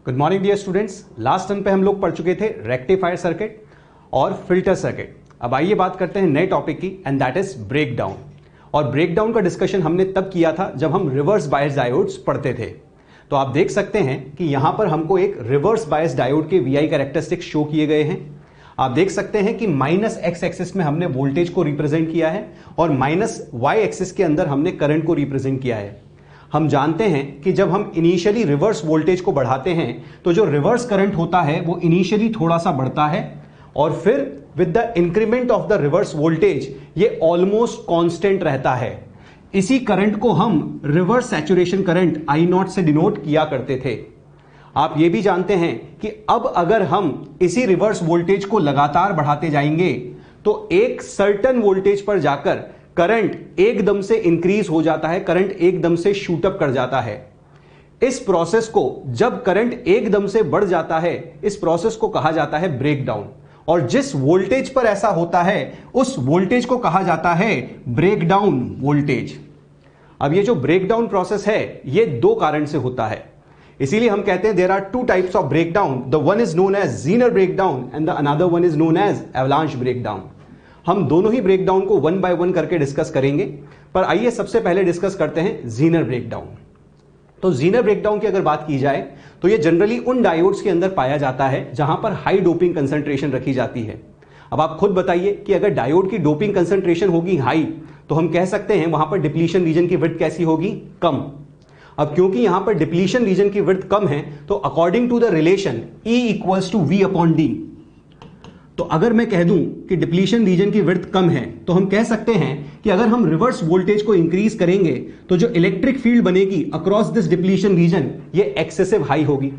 Good morning dear students. Last term पे हम लोग पढ़ चुके थे रेक्टिफायर सर्किट और फिल्टर सर्किट। अब आइए बात करते हैं नए टॉपिक की एंड दैट इज ब्रेकडाउन। और ब्रेकडाउन का डिस्कशन हमने तब किया था जब हम रिवर्स बायस डायोड्स पढ़ते थे। तो आप देख सकते हैं कि यहां पर हमको एक रिवर्स बायस डायोड के वीआई कैरेक्टरिस्टिक्स शो किए गए हैं। आप देख सकते हैं कि माइनस एक्स एक्सिस में हमने वोल्टेज को रिप्रेजेंट किया है और माइनस वाई एक्सिस के अंदर हमने करंट को रिप्रेजेंट किया है। हम जानते हैं कि जब हम इनिशियली रिवर्स वोल्टेज को बढ़ाते हैं तो जो रिवर्स करंट होता है वो इनिशियली थोड़ा सा बढ़ता है और फिर with the increment of the reverse voltage ये ऑलमोस्ट कांस्टेंट रहता है। इसी करंट को हम reverse saturation current I not से डिनोट किया करते थे। आप ये भी जानते हैं कि अब अगर हम इसी रिवर्स वोल्टेज को लगातार बढ़ाते जाएंगे तो एक सर्टेन वोल्टेज पर जाकर करंट एकदम से इंक्रीज हो जाता है, करंट एकदम से शूट अप कर जाता है। इस प्रोसेस को जब करंट एकदम से बढ़ जाता है इस प्रोसेस को कहा जाता है ब्रेकडाउन। और जिस वोल्टेज पर ऐसा होता है उस वोल्टेज को कहा जाता है ब्रेकडाउन वोल्टेज। अब ये जो ब्रेकडाउन प्रोसेस है ये दो कारण से होता है, इसीलिए हम कहते हैं there are two types of breakdown. The one is known as Zener breakdown and the another one is known as avalanche breakdown. हम दोनों ही ब्रेकडाउन को वन बाय वन करके डिस्कस करेंगे, पर आइए सबसे पहले डिस्कस करते हैं ज़ीनर ब्रेकडाउन। तो ज़ीनर ब्रेकडाउन की अगर बात की जाए तो ये जनरली उन डायोड्स के अंदर पाया जाता है जहां पर हाई डोपिंग कंसंट्रेशन रखी जाती है। अब आप खुद बताइए कि अगर डायोड की डोपिंग कंसंट्रेशन होगी हाई तो हम कह सकते हैं वहां पर डिप्लीशन रीजन की विड्थ कैसी होगी, कम। अब क्योंकि यहां पर डिप्लीशन रीजन की विड्थ कम है तो according to the relation E equals to V upon D, तो अगर मैं कह दूं कि डिप्लीशन रीजन की विड्थ कम है तो हम कह सकते हैं कि अगर हम रिवर्स वोल्टेज को इंक्रीज करेंगे तो जो इलेक्ट्रिक फील्ड बनेगी अक्रॉस दिस डिप्लीशन रीजन ये एक्सेसिव हाई होगी।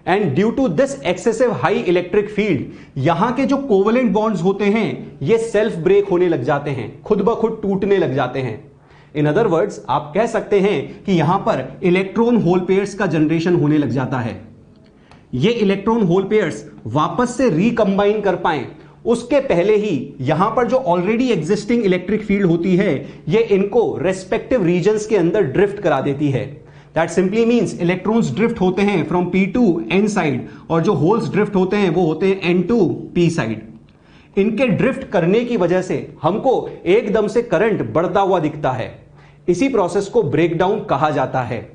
And due to this excessive high electric field यहां के जो कोवेलेंट बॉन्ड्स होते हैं ये सेल्फ ब्रेक होने लग जाते हैं, खुद ब खुद टूटने लग जाते हैं। इन अदर वर्ड्स आप कह सकते हैं कि यहां पर इलेक्ट्रॉन होल पेयर्स का जनरेशन होने लग जाता है। ये इलेक्ट्रॉन होल पेयर्स वापस से रिकंबाइन कर पाएं उसके पहले ही यहां पर जो ऑलरेडी एग्जिस्टिंग इलेक्ट्रिक फील्ड होती है ये इनको रेस्पेक्टिव रीजन्स के अंदर ड्रिफ्ट करा देती है। That simply means electrons drift होते हैं from P to N side और जो होल्स ड्रिफ्ट होते हैं वो होते हैं N टू P साइड। इनके ड्रिफ्ट करने की वजह से हमको एकदम से करंट बढ़ता हुआ दिखता है। इसी प्रोसेस को ब्रेकडाउन कहा जाता है।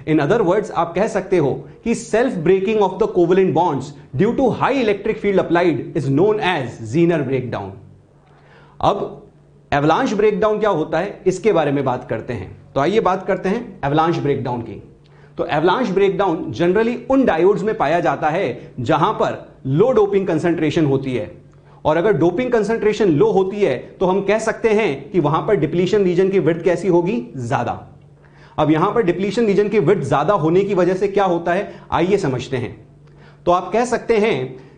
इन अदर वर्ड्स आप कह सकते हो कि self breaking of the covalent bonds due to high electric field applied is known as Zener breakdown. अब एवलांच ब्रेकडाउन क्या होता है इसके बारे में बात करते हैं। तो आइए बात करते हैं एवलांच ब्रेकडाउन की। तो एवलांच ब्रेकडाउन जनरली उन डायोड्स में पाया जाता है जहां पर लो डोपिंग कंसंट्रेशन होती है, और अगर डोपिंग कंसंट्रेशन लो होती है तो हम कह सकते हैं कि वहां पर डिप्लीशन रीजन की विड्थ कैसी होगी, ज्यादा। अब यहां पर डिप्लीशन रीजन की विड्थ ज्यादा होने की वजह से क्या होता है आइए समझते हैं। तो आप कह सकते हैं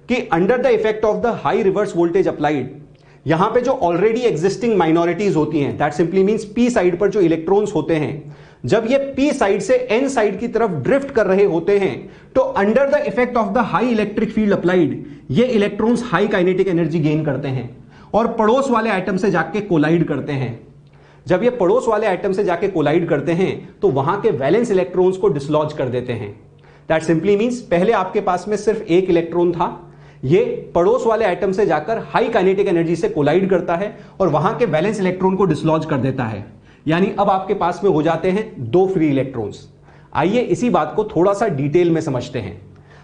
कि under the effect of the high reverse voltage applied यहां पे जो ऑलरेडी एग्जिस्टिंग माइनॉरिटीज होती हैं that simply means P side पर जो इलेक्ट्रॉन्स होते हैं जब ये P साइड से N साइड की तरफ ड्रिफ्ट कर रहे होते हैं तो under the effect of the high electric field applied ये electrons high kinetic energy gain करते हैं और पड़ोस वाले एटम से जाके कोलाइड करते हैं। जब ये पड़ोस वाले एटम से जाके कोलाइड करते हैं तो वहां के वैलेंस इलेक्ट्रॉन्स को डिसलॉज कर देते हैं। दैट सिंपली मींस पहले आपके पास में सिर्फ एक इलेक्ट्रॉन था, ये पड़ोस वाले एटम से जाकर हाई काइनेटिक एनर्जी से कोलाइड करता है और वहां के वैलेंस इलेक्ट्रॉन को डिसलॉज कर देता है। यानी अब आपके पास में हो जाते हैं दो फ्री इलेक्ट्रॉन्स। आइए इसी बात को थोड़ा सा डिटेल में समझते हैं।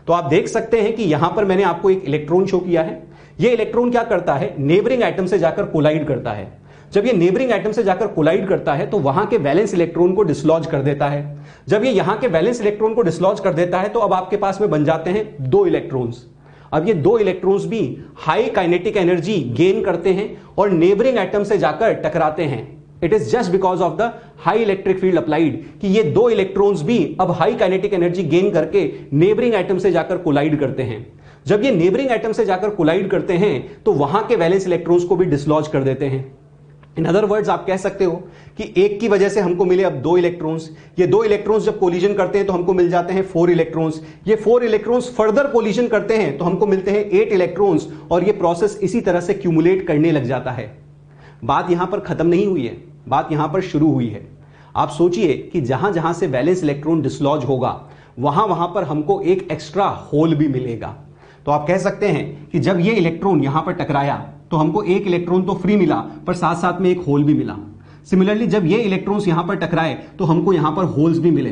तो आप देख सकते हैं कि यहां पर मैंने आपको एक इलेक्ट्रॉन शो किया है। ये इलेक्ट्रॉन क्या करता है, नेबरिंग एटम से जाकर कोलाइड करता है। जब ये नेबरिंग एटम से जाकर कोलाइड करता है तो वहां के वैलेंस इलेक्ट्रॉन को डिसलॉज कर देता है। जब ये यहां के वैलेंस इलेक्ट्रॉन को डिसलॉज कर देता है तो अब आपके पास में बन जाते हैं दो इलेक्ट्रॉन्स। अब ये दो इलेक्ट्रॉन्स भी हाई काइनेटिक एनर्जी गेन करते हैं और नेबरिंग एटम से जाकर टकराते हैं। It is just because of the high electric field applied कि ये दो इलेक्ट्रॉन्स भी अब हाई काइनेटिक एनर्जी गेन करके नेबरिंग एटम से जाकर कोलाइड करते हैं। जब ये नेबरिंग एटम से जाकर कोलाइड करते हैं तो वहां के वैलेंस इलेक्ट्रॉन्स को भी डिसलॉज कर देते हैं। इन अदर वर्ड्स आप कह सकते हो कि एक की वजह से हमको मिले अब दो इलेक्ट्रॉन्स। ये दो इलेक्ट्रॉन्स जब कोलिजन करते हैं तो हमको मिल जाते हैं 4 इलेक्ट्रॉन्स। ये 4 इलेक्ट्रॉन्स फर्दर कोलिजन करते हैं तो हमको मिलते हैं 8 इलेक्ट्रॉन्स और ये प्रोसेस इसी तरह से क्यूमुलेट करने लग जाता है। बात यहां पर खत्म नहीं हुई है, बात यहां पर शुरू हुई है। आप सोचिए कि जहां जहां से वैलेंस इलेक्ट्रॉन डिसलॉज होगा वहां वहां पर हमको एक एक्स्ट्रा होल भी मिलेगा। तो आप कह सकते हैं कि जब ये इलेक्ट्रॉन यहां पर टकराया तो हमको एक इलेक्ट्रॉन तो फ्री मिला, पर साथ साथ में एक होल भी मिला। सिमिलरली जब ये इलेक्ट्रॉन्स यहां पर टकराए तो हमको यहां पर होल्स भी मिले।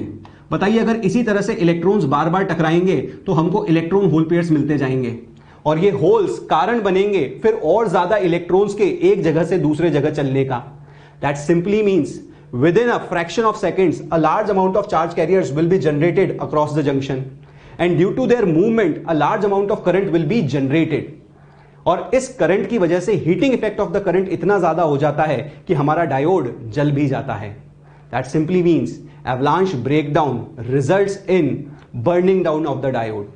बताइए, अगर इसी तरह से इलेक्ट्रॉन्स बार बार टकराएंगे तो हमको इलेक्ट्रॉन होल पेयर्स मिलते जाएंगे, और ये होल्स कारण बनेंगे फिर और ज्यादा इलेक्ट्रॉन्स के एक जगह से दूसरे जगह चलने का। That simply means within a fraction of seconds a large amount of charge carriers will be generated across the junction, and due to their movement a large amount of current will be generated। और इस current की वजह से heating effect of the current इतना ज्यादा हो जाता है कि हमारा डायोड जल भी जाता है। That simply means avalanche breakdown results in burning down of the diode.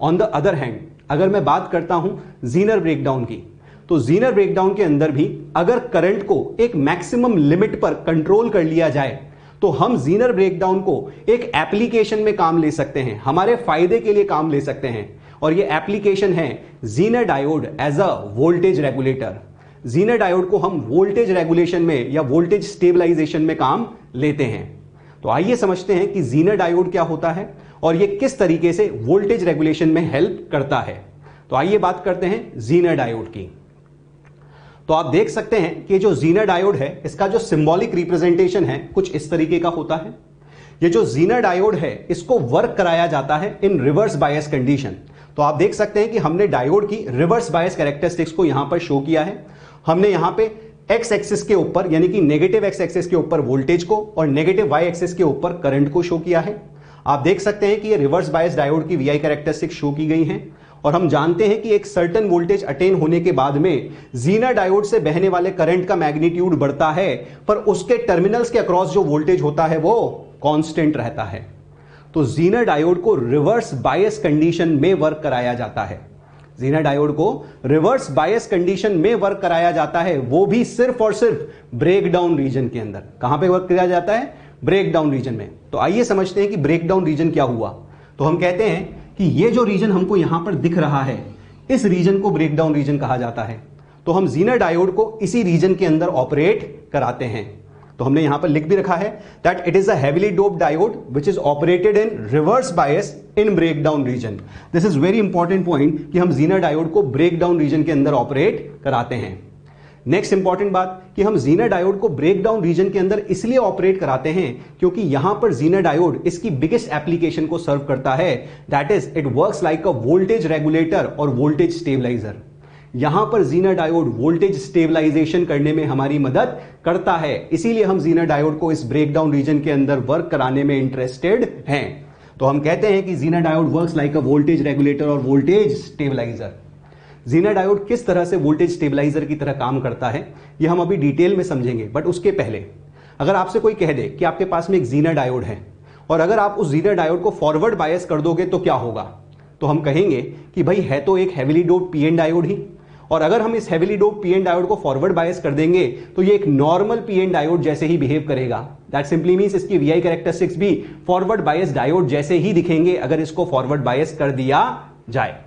On the other hand, अगर मैं बात करता हूं जीनर ब्रेकडाउन की, तो जीनर ब्रेकडाउन के अंदर भी अगर करंट को एक मैक्सिमम लिमिट पर कंट्रोल कर लिया जाए तो हम जीनर ब्रेकडाउन को एक एप्लीकेशन में काम ले सकते हैं, हमारे फायदे के लिए काम ले सकते हैं। और ये एप्लीकेशन है zener diode as a voltage regulator. Zener diode को हम वोल्टेज रेगुलेशन में या वोल्टेज स्टेबलाइजेशन में काम लेते हैं। तो आइए समझते हैं कि जीनर डायोड क्या होता है और ये किस तरीके से वोल्टेज रेगुलेशन में हेल्प करता है। तो आइए बात करते हैं जीनर डायोड की। तो आप देख सकते हैं कि जो जीनर डायोड है इसका जो सिंबॉलिक रिप्रेजेंटेशन है कुछ इस तरीके का होता है। ये जो जीनर डायोड है इसको वर्क कराया जाता है इन रिवर्स बायस कंडीशन। तो आप देख सकते हैं कि हमने डायोड की रिवर्स बायस कैरेक्टरिस्टिक्स को यहां पर शो किया है। हमने यहां पे एक्स एक्सिस के ऊपर यानी कि नेगेटिव एक्स एक्सिस के ऊपर वोल्टेज को और नेगेटिव वाई एक्सिस के ऊपर करंट को शो किया है। आप देख सकते हैं कि ये रिवर्स बायस डायोड की वीआई कैरेक्टरिस्टिक्स शो की गई हैं, और हम जानते हैं कि एक सर्टेन वोल्टेज अटेन होने के बाद में जीनर डायोड से बहने वाले करंट का मैग्नीट्यूड बढ़ता है, पर उसके टर्मिनल्स के अक्रॉस जो वोल्टेज होता है वो कांस्टेंट रहता है। तो जीनर डायोड को रिवर्स बायस कंडीशन में वर्क कराया जाता है। जीनर डायोड को रिवर्स बायस कंडीशन में वर्क कराया जाता है, वो भी सिर्फ और सिर्फ ब्रेकडाउन रीजन के अंदर। कहां पे वर्क कराया जाता है? ब्रेकडाउन रीजन में। तो आइए समझते हैं कि ब्रेकडाउन रीजन क्या हुआ। तो हम कहते हैं कि ये जो रीजन हमको यहां पर दिख रहा है इस रीजन को ब्रेकडाउन रीजन कहा जाता है। तो हम जीनर डायोड को इसी रीजन के अंदर ऑपरेट कराते हैं। तो हमने यहां पर लिख भी रखा है that it is a heavily doped diode which is operated in reverse bias in breakdown region. This is very important point कि हम जीनर डायोड को ब्रेकडाउन रीजन के अंदर ऑपरेट कराते हैं। नेक्स्ट इंपॉर्टेंट बात कि हम जीनर डायोड को ब्रेकडाउन रीजन के अंदर इसलिए ऑपरेट कराते हैं क्योंकि यहां पर जीनर डायोड इसकी बिगेस्ट एप्लीकेशन को सर्व करता है, that is it works like a voltage regulator और वोल्टेज स्टेबलाइजर। यहां पर जीनर डायोड वोल्टेज स्टेबलाइजेशन करने में हमारी मदद करता है, इसीलिए हम जीनर डायोड को इस ब्रेकडाउन रीजन के अंदर वर्क कराने में इंटरेस्टेड हैं। तो हम कहते हैं कि जीनर डायोड वर्क्स लाइक अ वोल्टेज रेगुलेटर और वोल्टेज स्टेबलाइजर। जीनर डायोड किस तरह से वोल्टेज स्टेबलाइजर की तरह काम करता है ये हम अभी डिटेल में समझेंगे, बट उसके पहले अगर आपसे कोई कह दे कि आपके पास में एक जीनर डायोड है और अगर आप उस जीनर डायोड को फॉरवर्ड बायस कर दोगे तो क्या होगा, तो हम कहेंगे कि भाई है तो एक हेवीली डोप्ड पीएन डायोड ही, और अगर हम इस हेवीली डोप्ड पीएन डायोड को फॉरवर्ड बायस कर देंगे तो ये एक नॉर्मल पीएन डायोड जैसे ही बिहेव करेगा। दैट सिंपली मींस इसकी वीआई कैरेक्टरिस्टिक्स भी फॉरवर्ड बायस डायोड जैसे ही दिखेंगे अगर इसको फॉरवर्ड बायस कर दिया जाए।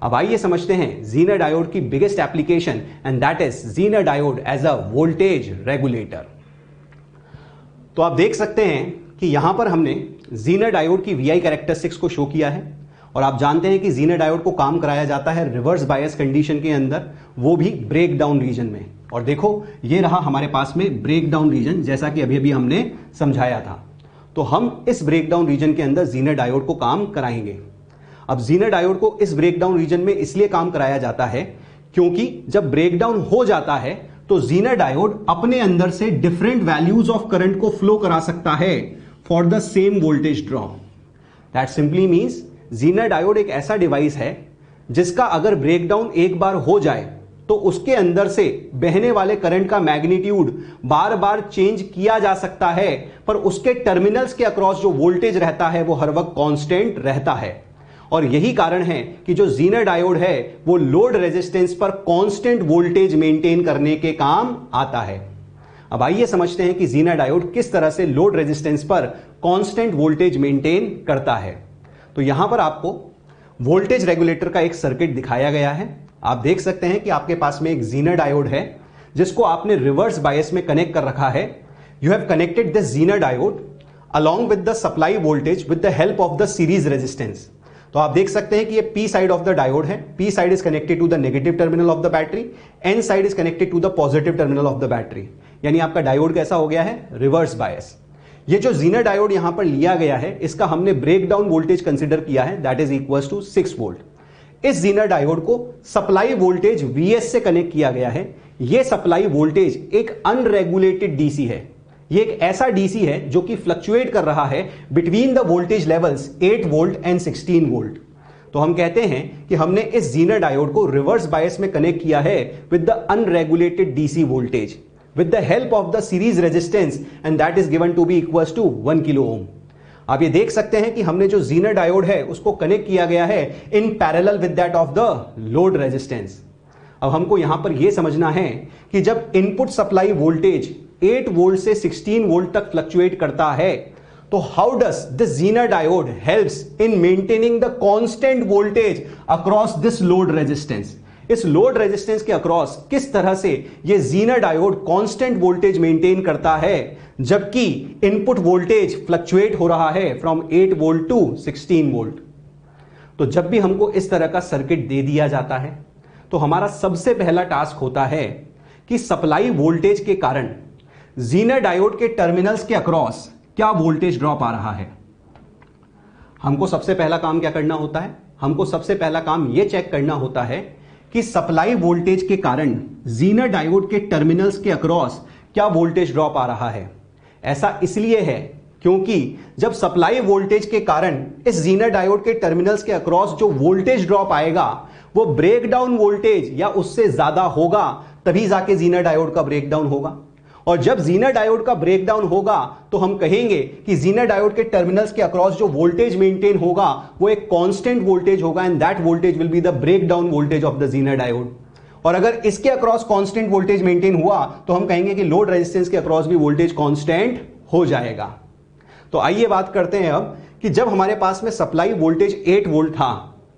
अब आइए समझते हैं जीनर डायोड की biggest application and that is zener diode as a voltage regulator. तो आप देख सकते हैं कि यहां पर हमने जीनर डायोड की वीआई कैरेक्टरिस्टिक्स को शो किया है, और आप जानते हैं कि जीनर डायोड को काम कराया जाता है रिवर्स बायस कंडीशन के अंदर, वो भी ब्रेकडाउन रीजन में। और देखो ये रहा हमारे पास में ब्रेकडाउन रीजन, जैसा कि अभी अभी हमने समझाया था। तो हम इस ब्रेकडाउन रीजन के अंदर जीनर डायोड को काम कराएंगे। अब जीनर डायोड को इस ब्रेकडाउन रीजन में इसलिए काम कराया जाता है क्योंकि जब ब्रेकडाउन हो जाता है तो जीनर डायोड अपने अंदर से डिफरेंट वैल्यूज ऑफ करंट को फ्लो करा सकता है for the same voltage drop. That simply means Zener diode एक ऐसा डिवाइस है जिसका अगर ब्रेकडाउन एक बार हो जाए तो उसके अंदर से बहने वाले करंट का मैग्नीट्यूड बार बार चेंज किया जा सकता है, पर उसके टर्मिनल्स के अक्रॉस जो वोल्टेज रहता है वो हर वक्त कांस्टेंट रहता है। और यही कारण है कि जो जीनर डायोड है वो लोड रेजिस्टेंस पर कांस्टेंट वोल्टेज मेंटेन करने के काम आता है। अब आइए समझते हैं कि जीनर डायोड किस तरह से लोड रेजिस्टेंस पर कांस्टेंट वोल्टेज मेंटेन करता है। तो यहां पर आपको वोल्टेज रेगुलेटर का एक सर्किट दिखाया गया है। आप देख सकते हैं कि आपके पास में एक जीनर डायोड है जिसको आपने रिवर्स बायस में कनेक्ट कर रखा है। You have connected this Zener diode along with the supply voltage with the help of the series resistance। तो आप देख सकते हैं कि ये P side of the diode है, P side is connected to the negative terminal of the battery, N side is connected to the positive terminal of the battery. यानी आपका डायोड कैसा हो गया है, रिवर्स बायस। ये जो जीनर डायोड यहां पर लिया गया है, इसका हमने ब्रेक डाउन वोल्टेज कंसिडर किया है, that is equal to 6 volt. इस जीनर डायोड को सप्लाई वोल्टेज Vs से कनेक्ट किया गया है। यह सप्लाई वोल्टेज एक अनरेगुलेटेड डीसी है, ये एक ऐसा डीसी है जो कि फ्लक्चुएट कर रहा है between the voltage levels 8 volt and 16 volt. तो हम कहते हैं कि हमने इस जीनर डायोड को रिवर्स बायस में कनेक्ट किया है with the unregulated DC voltage with the help of the series resistance and that is given to be equals to 1 kilo ओम। आप ये देख सकते हैं कि हमने जो जीनर डायोड है उसको कनेक्ट किया गया है in parallel with that of the load resistance. अब हमको यहां पर यह समझना है कि जब इनपुट सप्लाई वोल्टेज 8 वोल्ट से 16 वोल्ट तक फ्लक्चुएट करता है तो how does this Zener diode helps in maintaining the constant voltage across this load resistance. इस लोड रेजिस्टेंस के अक्रॉस किस तरह से यह Zener diode constant voltage maintain करता है जबकि इनपुट वोल्टेज फ्लक्चुएट हो रहा है फ्रॉम 8 वोल्ट टू 16 वोल्ट। तो जब भी हमको इस तरह का सर्किट दे दिया जाता है तो हमारा सबसे पहला टास्क होता है कि सप्लाई वोल्टेज के कारण जीनर डायोड के टर्मिनल्स के अक्रॉस क्या वोल्टेज ड्रॉप आ रहा है। हमको सबसे पहला काम क्या करना होता है, हमको सबसे पहला काम यह चेक करना होता है कि सप्लाई वोल्टेज के कारण जीनर डायोड के टर्मिनल्स के अक्रॉस क्या वोल्टेज ड्रॉप आ रहा है। ऐसा इसलिए है क्योंकि जब सप्लाई वोल्टेज के कारण इस जीनर डायोड के टर्मिनल्स के अक्रॉस जो वोल्टेज ड्रॉप आएगा वो ब्रेकडाउन वोल्टेज या उससे ज्यादा होगा, तभी जाके जीनर डायोड का ब्रेकडाउन होगा। और जब जीनर डायोड का ब्रेकडाउन होगा तो हम कहेंगे कि जीनर डायोड के टर्मिनल्स के अक्रॉस जो वोल्टेज मेंटेन होगा वो एक कांस्टेंट वोल्टेज होगा and that voltage will be the breakdown voltage of the zener diode. और अगर इसके अक्रॉस कांस्टेंट वोल्टेज मेंटेन हुआ तो हम कहेंगे कि लोड रेजिस्टेंस के अक्रॉस भी वोल्टेज कांस्टेंट हो जाएगा। तो आइए बात करते हैं अब कि जब हमारे पास में सप्लाई वोल्टेज 8 वोल्ट था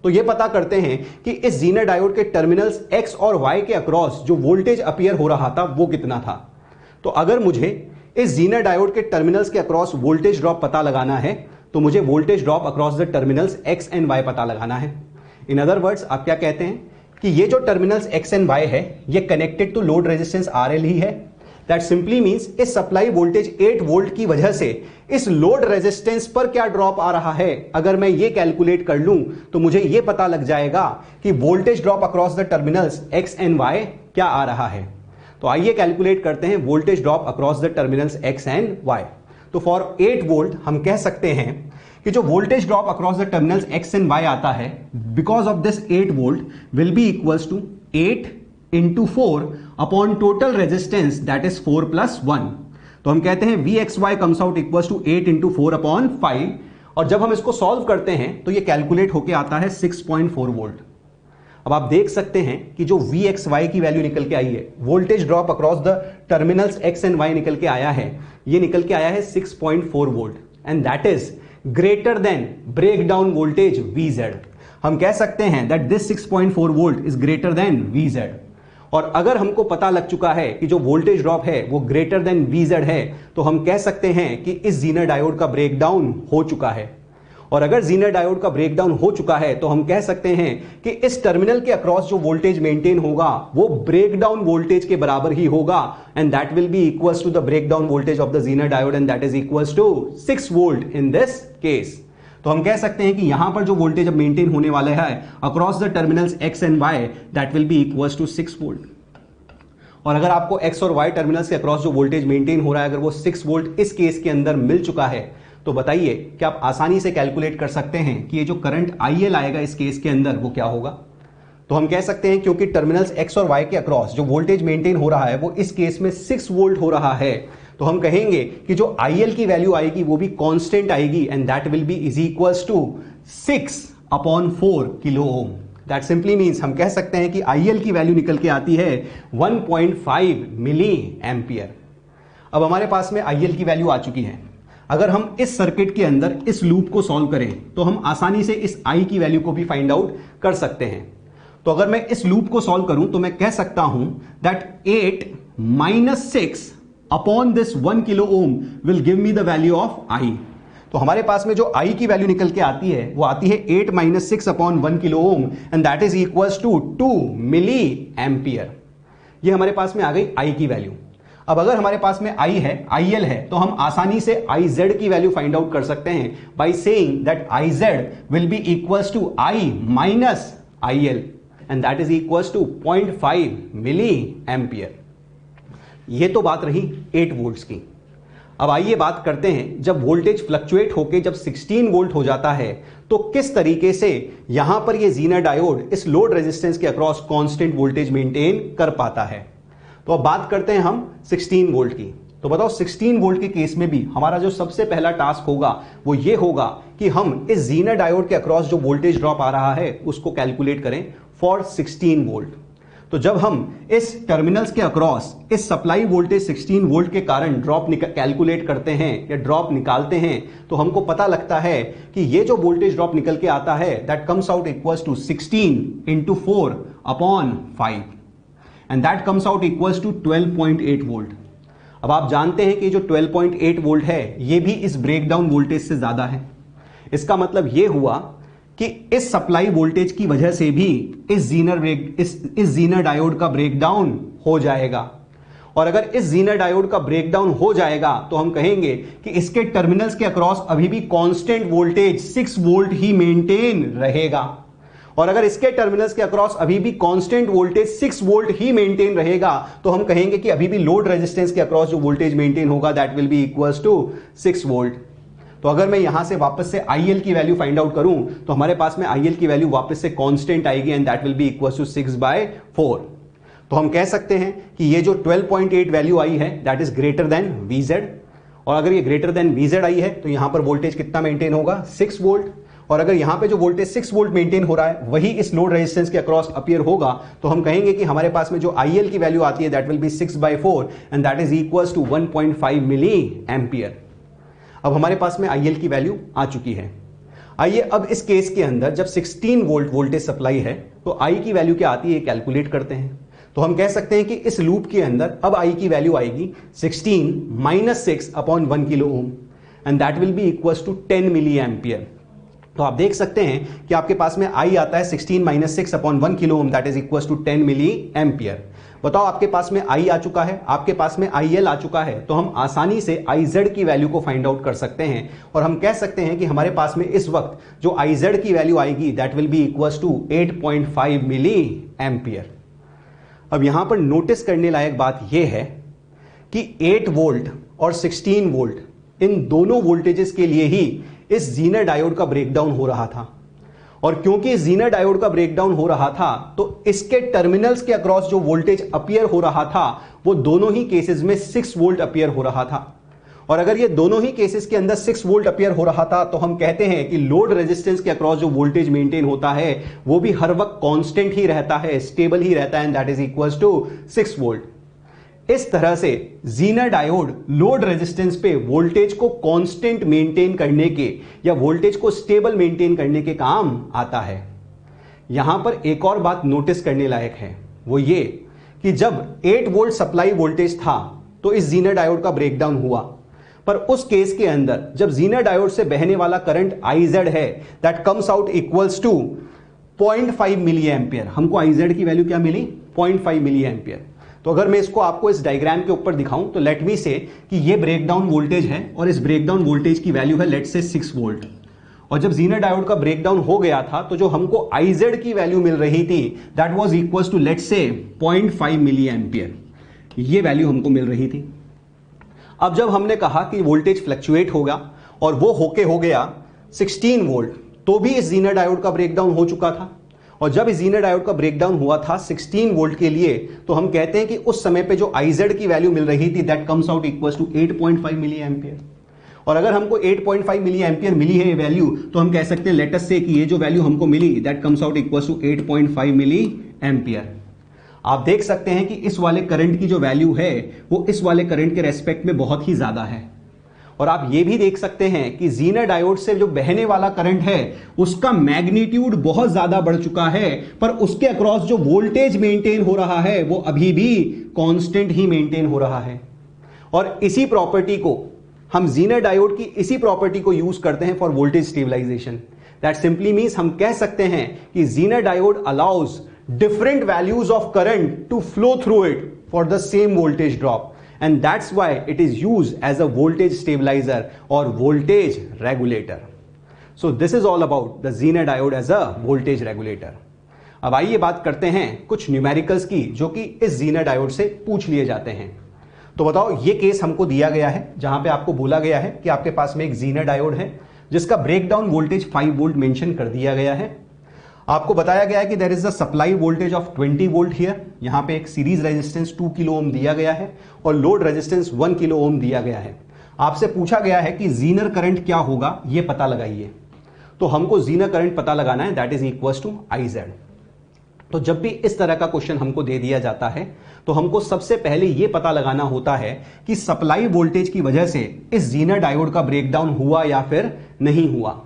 तो यह पता करते हैं कि इस जीनर डायोड के टर्मिनल्स X और Y के अक्रॉस जो वोल्टेज अपीयर हो रहा था वो कितना था। तो अगर मुझे इस जीनर डायोड के टर्मिनल्स के अक्रॉस वोल्टेज ड्रॉप पता लगाना है तो मुझे voltage drop across the terminals X and Y पता लगाना है। इन अदर वर्ड्स आप क्या कहते हैं कि ये जो टर्मिनल्स X एंड Y है ये connected to load resistance RL ही है। दैट सिंपली मींस इस सप्लाई वोल्टेज 8 वोल्ट की वजह से इस लोड रेजिस्टेंस पर क्या ड्रॉप आ रहा है, अगर मैं ये कैलकुलेट कर लूं तो मुझे ये पता लग जाएगा कि voltage drop across the terminals X and Y क्या आ रहा है। तो आइए कैलकुलेट करते हैं voltage drop across the terminals X and Y। तो फॉर 8 वोल्ट हम कह सकते हैं कि जो voltage drop across the terminals X and Y आता है because of this 8 volt will be equals to 8 into 4 upon total resistance that is 4 plus 1। तो हम कहते हैं VXY comes out equals to 8 into 4 upon 5 और जब हम इसको सॉल्व करते हैं तो ये कैलकुलेट होके आता है 6.4 वोल्ट। अब आप देख सकते हैं कि जो VXY की वैल्यू निकल के आई है, voltage drop across the terminals X and Y निकल के आया है, ये निकल के आया है 6.4 volt and that is greater then breakdown voltage VZ। हम कह सकते हैं that this 6.4 volt is greater then VZ। और अगर हमको पता लग चुका है कि जो वोल्टेज ड्रॉप है वो ग्रेटर देन VZ है तो हम कह सकते हैं कि इस जीनर डायोड का ब्रेकडाउन हो चुका है। और अगर जीनर डायोड का ब्रेकडाउन हो चुका है तो हम कह सकते हैं कि इस टर्मिनल के अक्रॉस जो वोल्टेज मेंटेन होगा वो ब्रेकडाउन वोल्टेज के बराबर ही होगा and that will be equals to the breakdown voltage of the zener diode and that is equals to 6 volt in this case. तो हम कह सकते हैं कि यहां पर जो वोल्टेज अब मेंटेन होने वाला है across the terminals X and Y that will be equals to 6 volt. और अगर आपको X और Y टर्मिनल्स के अक्रॉस जो वोल्टेज मेंटेन हो रहा है अगर वो 6 वोल्ट इस केस के अंदर मिल चुका है तो बताइए कि आप आसानी से कैलकुलेट कर सकते हैं कि ये जो करंट IL आएगा इस केस के अंदर वो क्या होगा। तो हम कह सकते हैं क्योंकि टर्मिनल्स X और Y के अक्रॉस जो वोल्टेज मेंटेन हो रहा है वो इस केस में 6 वोल्ट हो रहा है तो हम कहेंगे कि जो IL की वैल्यू आएगी वो भी कांस्टेंट आएगी and that will be is equals to 6/4 kilo ohm. That simply means हम कह सकते हैं कि IL की वैल्यू निकल के आती है 1.5 मिली एम्पियर। अब हमारे पास में IL की वैल्यू आ चुकी है। अगर हम इस सर्किट के अंदर इस लूप को सॉल्व करें तो हम आसानी से इस I की वैल्यू को भी फाइंड आउट कर सकते हैं। तो अगर मैं इस लूप को सॉल्व करूं तो मैं कह सकता हूं that 8 - 6 upon this 1 kilo ohm will give me the value of I. तो हमारे पास में जो आई की वैल्यू निकल के आती है वो आती है 8 - 6 upon 1 kilo ohm and that is equals to 2 milli ampere. ये हमारे पास में आ गई आई की वैल्यू। अब अगर हमारे पास में आई है, IL है, तो हम आसानी से IZ की वैल्यू फाइंड आउट कर सकते हैं by saying that IZ will be equals to I minus IL and that is equals to 0.5 milli ampere. ये तो बात रही 8 वोल्ट्स की। अब आइए बात करते हैं जब वोल्टेज फ्लक्चुएट होकर जब 16 वोल्ट हो जाता है तो किस तरीके से यहां पर ये जीनर डायोड इस लोड रेजिस्टेंस के अक्रॉस कांस्टेंट वोल्टेज मेंटेन कर पाता है। तो अब बात करते हैं हम 16 वोल्ट की। तो बताओ 16 वोल्ट के केस में भी हमारा जो सबसे पहला टास्क होगा वो ये होगा कि हम इस जीनर डायोड के अक्रॉस जो वोल्टेज ड्रॉप आ रहा है उसको कैलकुलेट करें फॉर 16 वोल्ट। तो जब हम इस टर्मिनल्स के अक्रॉस इस सप्लाई वोल्टेज 16 वोल्ट के कारण ड्रॉप कैलकुलेट करते हैं या ड्रॉप निकालते हैं तो हमको पता लगता है कि ये जो वोल्टेज ड्रॉप निकल के आता है that comes out equals to 16 × 4 upon 5 and that comes out equals to 12.8 volt. अब आप जानते हैं कि जो 12.8 वोल्ट है ये भी इस ब्रेकडाउन वोल्टेज से ज्यादा है। इसका मतलब ये हुआ कि इस सप्लाई वोल्टेज की वजह से भी इस जीनर डायोड का ब्रेकडाउन हो जाएगा। और अगर इस जीनर डायोड का ब्रेकडाउन हो जाएगा तो हम कहेंगे कि इसके टर्मिनल्स के अक्रॉस अभी भी कांस्टेंट वोल्टेज 6 वोल्ट ही मेंटेन रहेगा। और अगर इसके टर्मिनल्स के अक्रॉस अभी भी कांस्टेंट वोल्टेज 6 वोल्ट ही मेंटेन रहेगा तो हम कहेंगे कि अभी भी लोड रेजिस्टेंस के अक्रॉस जो वोल्टेज मेंटेन होगा that will be equals to 6 volt. तो अगर मैं यहां से वापस से IL की वैल्यू फाइंड आउट करूं तो हमारे पास में IL की वैल्यू वापस से कांस्टेंट आएगी and that will be equals to 6/4। तो हम कह सकते हैं कि ये जो 12.8 वैल्यू आई है that is greater then VZ। और अगर ये ग्रेटर देन VZ आई है तो यहां पर वोल्टेज कितना मेंटेन होगा 6 वोल्ट। और अगर यहां पे जो वोल्टेज 6 वोल्ट मेंटेन हो रहा है वही इस लोड रेजिस्टेंस के अक्रॉस अपीयर होगा तो हम कहेंगे कि हमारे पास में जो IL की वैल्यू आती है that will be 6/4 and that is equals to 1.5 milli ampere. अब हमारे पास में IL की वैल्यू आ चुकी है। आइए अब इस केस के अंदर जब 16 वोल्ट वोल्टेज सप्लाई है तो I की वैल्यू क्या आती है कैलकुलेट करते हैं। तो हम कह सकते हैं कि इस लूप के अंदर अब I की वैल्यू आएगी 16 - 6 upon 1 kilo ohm and that will be equals to 10 milli ampere. तो आप देख सकते हैं कि आपके पास में I आता है 16 - 6 upon 1 kilo ohm that is equals to 10 milli ampere. बताओ आपके पास में I आ चुका है, आपके पास में IL आ चुका है, तो हम आसानी से IZ की वैल्यू को फाइंड आउट कर सकते हैं और हम कह सकते हैं कि हमारे पास में इस वक्त जो IZ की वैल्यू आएगी that will be equals to 8.5 milli ampere. अब यहां पर नोटिस करने लायक बात यह है कि 8 वोल्ट और 16 वोल्ट इन दोनों वोल्टेजेस के लिए ही इस जीनर डायोड का ब्रेकडाउन हो रहा था। और क्योंकि इस जीनर डायोड का ब्रेकडाउन हो रहा था तो इसके टर्मिनल्स के अक्रॉस जो वोल्टेज अपीयर हो रहा था वो दोनों ही केसेस में 6 वोल्ट अपीयर हो रहा था। और अगर ये दोनों ही केसेस के अंदर 6 वोल्ट अपीयर हो रहा था तो हम कहते हैं कि लोड रेजिस्टेंस के अक्रॉस जो वोल्टेज मेंटेन होता है वो भी हर वक्त कांस्टेंट ही रहता है, स्टेबल ही रहता है and that is equals to 6 volt. इस तरह से जीनर डायोड लोड रेजिस्टेंस पे वोल्टेज को कांस्टेंट मेंटेन करने के या वोल्टेज को स्टेबल मेंटेन करने के काम आता है। यहां पर एक और बात नोटिस करने लायक है वो ये कि जब 8 वोल्ट सप्लाई वोल्टेज था तो इस जीनर डायोड का ब्रेकडाउन हुआ, पर उस केस के अंदर जब जीनर डायोड से बहने वाला करंट IZ है that comes out equals to 0.5 milli ampere. हमको IZ की वैल्यू क्या मिली 0.5 मिली एम्पियर। तो अगर मैं इसको आपको इस डायग्राम के ऊपर दिखाऊं तो लेट मी से कि ये ब्रेकडाउन वोल्टेज है और इस ब्रेकडाउन वोल्टेज की वैल्यू है लेट से 6 वोल्ट। और जब जीनर डायोड का ब्रेकडाउन हो गया था तो जो हमको IZ की वैल्यू मिल रही थी that was equals to let's say 0.5 milli ampere. ये वैल्यू हमको मिल रही थी। अब जब हमने कहा कि वोल्टेज फ्लक्चुएट होगा और वो होके हो गया 16 वोल्ट तो भी इस जीनर डायोड का ब्रेकडाउन हो चुका था। और जब इस जीनर डायोड का ब्रेकडाउन हुआ था 16 वोल्ट के लिए तो हम कहते हैं कि उस समय पे जो IZ की वैल्यू मिल रही थी that comes out equals to 8.5 milli ampere. और अगर हमको 8.5 मिली एम्पियर मिली है ये वैल्यू तो हम कह सकते हैं लेट अस से कि ये जो वैल्यू हमको मिली that comes out equals to 8.5 milli ampere. आप देख सकते हैं कि इस वाले करंट की जो वैल्यू है वो इस वाले करंट के रेस्पेक्ट में बहुत ही ज्यादा है। और आप ये भी देख सकते हैं कि जीनर डायोड से जो बहने वाला करंट है उसका मैग्नीट्यूड बहुत ज्यादा बढ़ चुका है, पर उसके अक्रॉस जो वोल्टेज मेंटेन हो रहा है वो अभी भी कांस्टेंट ही मेंटेन हो रहा है। और इसी प्रॉपर्टी को हम जीनर डायोड की इसी प्रॉपर्टी को यूज करते हैं for voltage stabilisation. That simply means हम कह सकते हैं कि zener diode allows different values of current to flow through it for the same voltage drop, and that's why it is used as a voltage stabilizer or voltage regulator. So this is all about the Zener diode as a voltage regulator. अब आइए बात करते हैं कुछ numericals की जो कि इस Zener diode से पूछ लिए जाते हैं। तो बताओ, ये केस हमको दिया गया है जहां पे आपको बोला गया है कि आपके पास में एक Zener diode है जिसका ब्रेकडाउन वोल्टेज 5 वोल्ट मेंशन कर दिया गया है। आपको बताया गया है कि there is the supply voltage of 20 volt here, यहां पे एक सीरीज रेजिस्टेंस 2 किलो ओम दिया गया है और लोड रेजिस्टेंस 1 किलो ओम दिया गया है। आपसे पूछा गया है कि जीनर करंट क्या होगा ये पता लगाइए। तो हमको जीनर करंट पता लगाना है, that is equal to IZ। तो जब भी इस तरह का क्वेश्चन हमको दे दिया जाता है तो हमको सबसे पहले यह पता लगाना होता है कि सप्लाई वोल्टेज की वजह से इस जीनर डायोड का ब्रेकडाउन हुआ या फिर नहीं हुआ।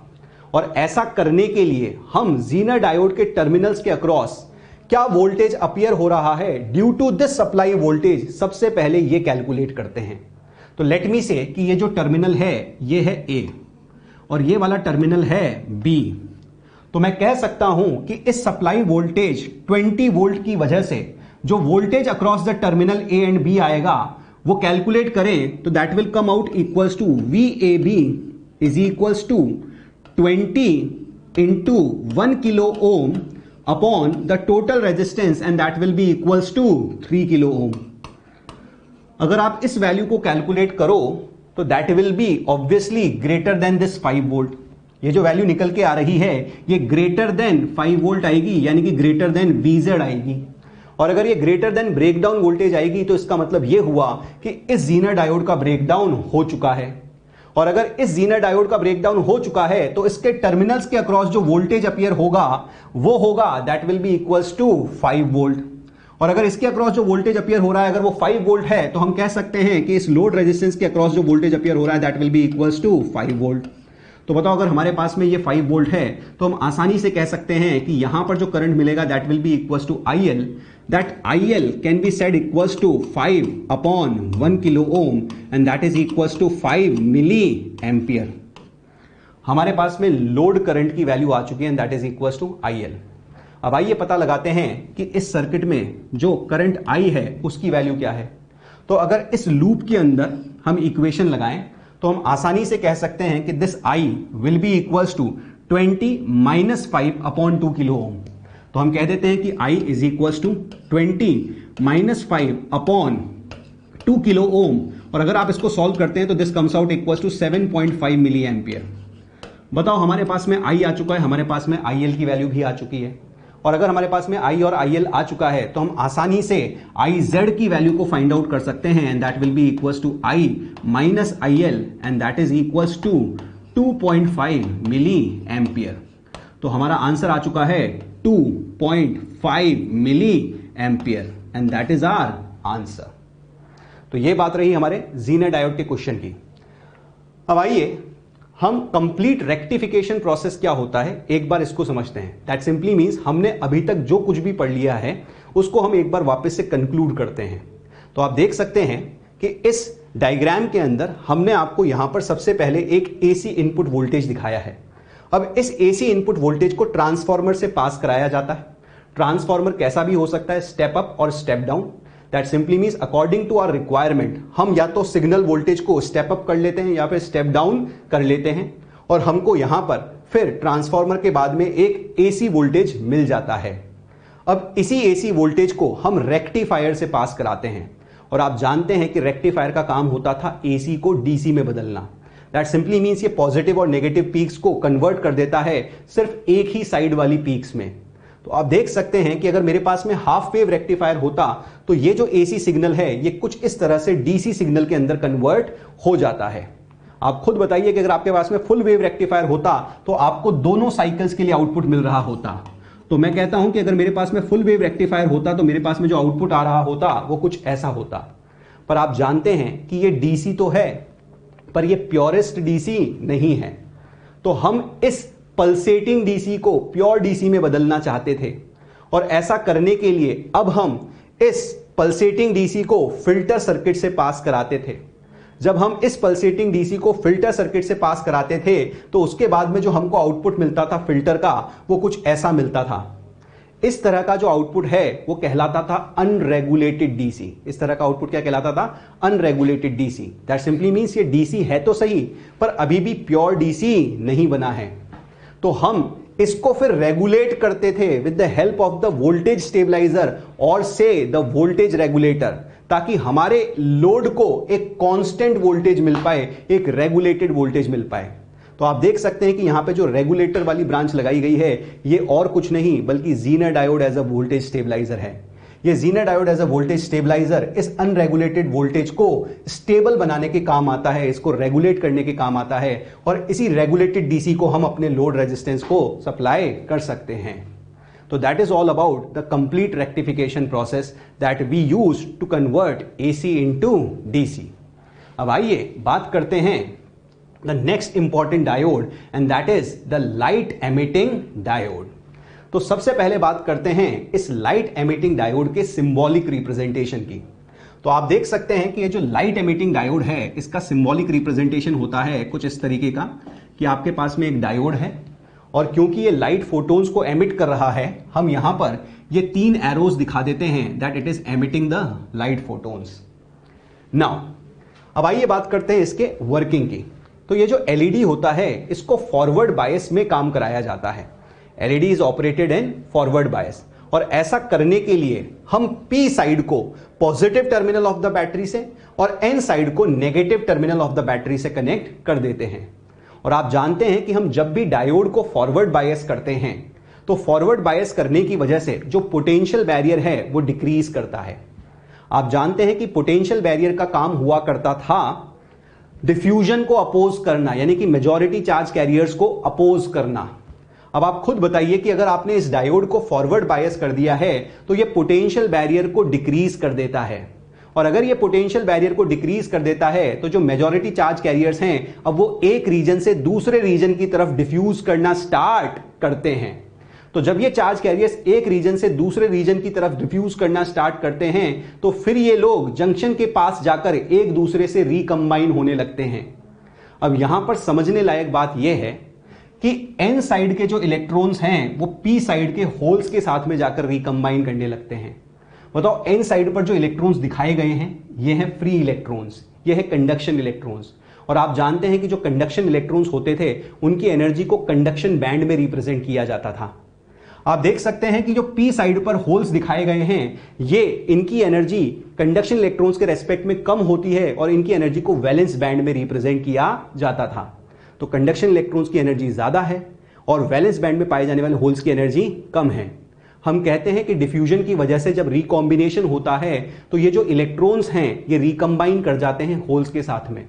और ऐसा करने के लिए हम जीनर डायोड के टर्मिनल्स के अक्रॉस क्या वोल्टेज अपीयर हो रहा है due to this supply voltage, सबसे पहले ये कैलकुलेट करते हैं। तो लेट मी से कि ये जो टर्मिनल है ये है A और ये वाला टर्मिनल है B। तो मैं कह सकता हूं कि इस सप्लाई वोल्टेज 20 वोल्ट की वजह से जो voltage across the terminal A and B आएगा वो कैलकुलेट करें तो that will come out equals to VAB is equals to 20 into 1 kilo ohm upon the total resistance and that will be equals to 3 kilo ohm। अगर आप इस value को calculate करो तो that will be obviously greater than this 5 volt. ये जो value निकल के आ रही है ये ग्रेटर देन 5 वोल्ट आएगी, यानी कि ग्रेटर देन VZ आएगी। और अगर ये ग्रेटर देन ब्रेकडाउन वोल्टेज आएगी तो इसका मतलब ये हुआ कि इस जीनर डायोड का ब्रेकडाउन हो चुका है। और अगर इस जीनर डायोड का ब्रेकडाउन हो चुका है तो इसके टर्मिनल्स के अक्रॉस जो वोल्टेज अपीयर होगा वो होगा that will be equals to 5 volt. और अगर इसके अक्रॉस जो वोल्टेज अपीयर हो रहा है अगर वो 5 वोल्ट है तो हम कह सकते हैं कि इस लोड रेजिस्टेंस के अक्रॉस जो वोल्टेज अपीयर हो रहा है that will be equals to 5 volt. तो बताओ, अगर हमारे पास में ये 5 वोल्ट है तो हम आसानी से कह सकते हैं कि यहां पर जो करंट मिलेगा that will be equals to IL, that IL can be said equals to 5 upon 1 kilo ohm and that is equals to 5 milliampere। हमारे पास में लोड करंट की वैल्यू आ चुकी है and that is equals to IL। अब आइए पता लगाते हैं कि इस सर्किट में जो करंट I है उसकी वैल्यू क्या है। तो अगर इस लूप के अंदर हम इक्वेशन लगाएं तो हम आसानी से कह सकते हैं कि this I will be equals to 20 minus 5 upon 2 kilo ohm. तो हम कह देते हैं कि I is equals to 20 minus 5 upon 2 kilo ohm. और अगर आप इसको सॉल्व करते हैं तो this comes out equals to 7.5 milli ampere. बताओ, हमारे पास में I आ चुका है, हमारे पास में IL की वैल्यू भी आ चुकी है। और अगर हमारे पास में I और IL आ चुका है तो हम आसानी से IZ की वैल्यू को फाइंड आउट कर सकते हैं and that will be equals to I minus IL and that is equals to 2.5 milli ampere. तो हमारा आंसर आ चुका है 2.5 milli ampere and that is our answer. तो ये बात रही हमारे जीनर डायोड के क्वेश्चन की। अब आइए हम कंप्लीट रेक्टिफिकेशन प्रोसेस क्या होता है एक बार इसको समझते हैं। दैट सिंपली मींस हमने अभी तक जो कुछ भी पढ़ लिया है उसको हम एक बार वापस से कंक्लूड करते हैं। तो आप देख सकते हैं कि इस डायग्राम के अंदर हमने आपको यहां पर सबसे पहले एक एसी इनपुट वोल्टेज दिखाया है। अब इस एसी इनपुट वोल्टेज को ट्रांसफार्मर से पास कराया जाता है। ट्रांसफार्मर कैसा भी हो सकता है, स्टेप अप और step down. That simply means according to our requirement हम या तो सिग्नल वोल्टेज को स्टेप अप कर लेते हैं या फिर स्टेप डाउन कर लेते हैं और हमको यहां पर फिर ट्रांसफार्मर के बाद में एक एसी वोल्टेज मिल जाता है। अब इसी एसी वोल्टेज को हम रेक्टिफायर से पास कराते हैं और आप जानते हैं कि रेक्टिफायर का काम होता था एसी को डीसी में बदलना। दैट सिंपली मींस ये पॉजिटिव और नेगेटिव पीक्स को कन्वर्ट कर देता है सिर्फ एक ही साइड वाली पीक्स में। तो आप देख सकते हैं कि अगर मेरे पास में हाफ वेव रेक्टिफायर होता तो ये जो एसी सिग्नल है ये कुछ इस तरह से डीसी सिग्नल के अंदर कन्वर्ट हो जाता है। आप खुद बताइए कि अगर आपके पास में फुल वेव रेक्टिफायर होता तो आपको दोनों साइकिल्स के लिए आउटपुट मिल रहा होता। तो मैं कहता हूं कि अगर मेरे पास में फुल वेव रेक्टिफायर होता तो मेरे पास में जो आउटपुट आ रहा होता वो कुछ ऐसा होता। पर आप जानते हैं कि ये डीसी तो है पर ये प्योरेस्ट डीसी नहीं है। तो हम इस पल्सेटिंग डीसी को प्योर डीसी में बदलना चाहते थे और ऐसा करने के लिए अब हम इस पल्सेटिंग डीसी को फिल्टर सर्किट से पास कराते थे। जब हम इस पल्सेटिंग डीसी को फिल्टर सर्किट से पास कराते थे तो उसके बाद में जो हमको आउटपुट मिलता था फिल्टर का, वो कुछ ऐसा मिलता था। इस तरह का जो आउटपुट है वो कहलाता था अनरेगुलेटेड डीसी। इस तरह का आउटपुट क्या कहलाता था? Unregulated DC. That simply means ये डीसी है तो सही, पर अभी भी प्योर डीसी नहीं बना है। तो हम इसको फिर रेगुलेट करते थे with the help of the voltage stabiliser और से द वोल्टेज रेगुलेटर, ताकि हमारे लोड को एक कांस्टेंट वोल्टेज मिल पाए, एक रेगुलेटेड वोल्टेज मिल पाए। तो आप देख सकते हैं कि यहां पे जो रेगुलेटर वाली ब्रांच लगाई गई है ये और कुछ नहीं बल्कि zener diode as a voltage stabiliser है। ये zener diode as a voltage stabiliser इस अनरेगुलेटेड वोल्टेज को स्टेबल बनाने के काम आता है, इसको रेगुलेट करने के काम आता है, और इसी रेगुलेटेड डीसी को हम अपने लोड रेजिस्टेंस को सप्लाई कर सकते हैं। तो that is all about the complete rectification process that we use to convert AC into DC. अब आइए बात करते हैं the next important diode and that is the light emitting diode. तो सबसे पहले बात करते हैं इस लाइट एमिटिंग डायोड के सिंबॉलिक रिप्रेजेंटेशन की। तो आप देख सकते हैं कि ये जो लाइट एमिटिंग डायोड है इसका सिंबॉलिक रिप्रेजेंटेशन होता है कुछ इस तरीके का कि आपके पास में एक डायोड है और क्योंकि ये लाइट फोटोन्स को एमिट कर रहा है, हम यहां पर ये 3 एरोज दिखा देते हैं that it is emitting the light photons. Now अब आइए बात करते हैं इसके वर्किंग की। तो ये जो एलईडी होता है इसको फॉरवर्ड बायस में काम कराया जाता है। LED is operated in forward bias, और ऐसा करने के लिए हम पी साइड को positive terminal of the battery से और एन साइड को negative terminal of the battery से कनेक्ट कर देते हैं। और आप जानते हैं कि हम जब भी डायोड को फॉरवर्ड बायस करते हैं तो फॉरवर्ड बायस करने की वजह से जो पोटेंशियल बैरियर है वो डिक्रीज करता है। आप जानते हैं कि पोटेंशियल बैरियर का काम हुआ करता था डिफ्यूजन को अपोज करना, यानी कि मेजॉरिटी चार्ज कैरियर्स को अपोज करना। अब आप खुद बताइए कि अगर आपने इस डायोड को फॉरवर्ड बायस कर दिया है तो ये पोटेंशियल बैरियर को डिक्रीज कर देता है, और अगर ये पोटेंशियल बैरियर को डिक्रीज कर देता है तो जो मेजॉरिटी चार्ज कैरियर्स हैं अब वो एक रीजन से दूसरे रीजन की तरफ डिफ्यूज करना स्टार्ट करते हैं। तो जब ये चार्ज कैरियर्स एक रीजन से दूसरे रीजन की तरफ डिफ्यूज करना स्टार्ट करते हैं तो फिर ये लोग जंक्शन के पास जाकर एक दूसरे से रिकंबाइन होने लगते हैं। अब यहां पर समझने लायक बात यह है कि एन साइड के जो इलेक्ट्रॉन्स हैं वो पी साइड के होल्स के साथ में जाकर रिकंबाइन करने लगते हैं। बताओ, एन साइड पर जो इलेक्ट्रॉन्स दिखाए गए हैं ये हैं फ्री इलेक्ट्रॉन्स, ये है कंडक्शन इलेक्ट्रॉन्स। और आप जानते हैं कि जो कंडक्शन इलेक्ट्रॉन्स होते थे उनकी एनर्जी को कंडक्शन बैंड में रिप्रेजेंट किया जाता था। आप देख सकते हैं कि जो पी साइड पर होल्स दिखाए गए हैं ये इनकी एनर्जी कंडक्शन इलेक्ट्रॉन्स के रेस्पेक्ट में कम होती है और इनकी एनर्जी को वैलेंस बैंड में रिप्रेजेंट किया जाता था। तो कंडक्शन इलेक्ट्रॉन्स की एनर्जी ज्यादा है और वैलेंस बैंड में पाए जाने वाले होल्स की एनर्जी कम है। हम कहते हैं कि डिफ्यूजन की वजह से जब रिकॉम्बिनेशन होता है तो ये जो इलेक्ट्रॉन्स हैं ये रिकंबाइन कर जाते हैं होल्स के साथ में,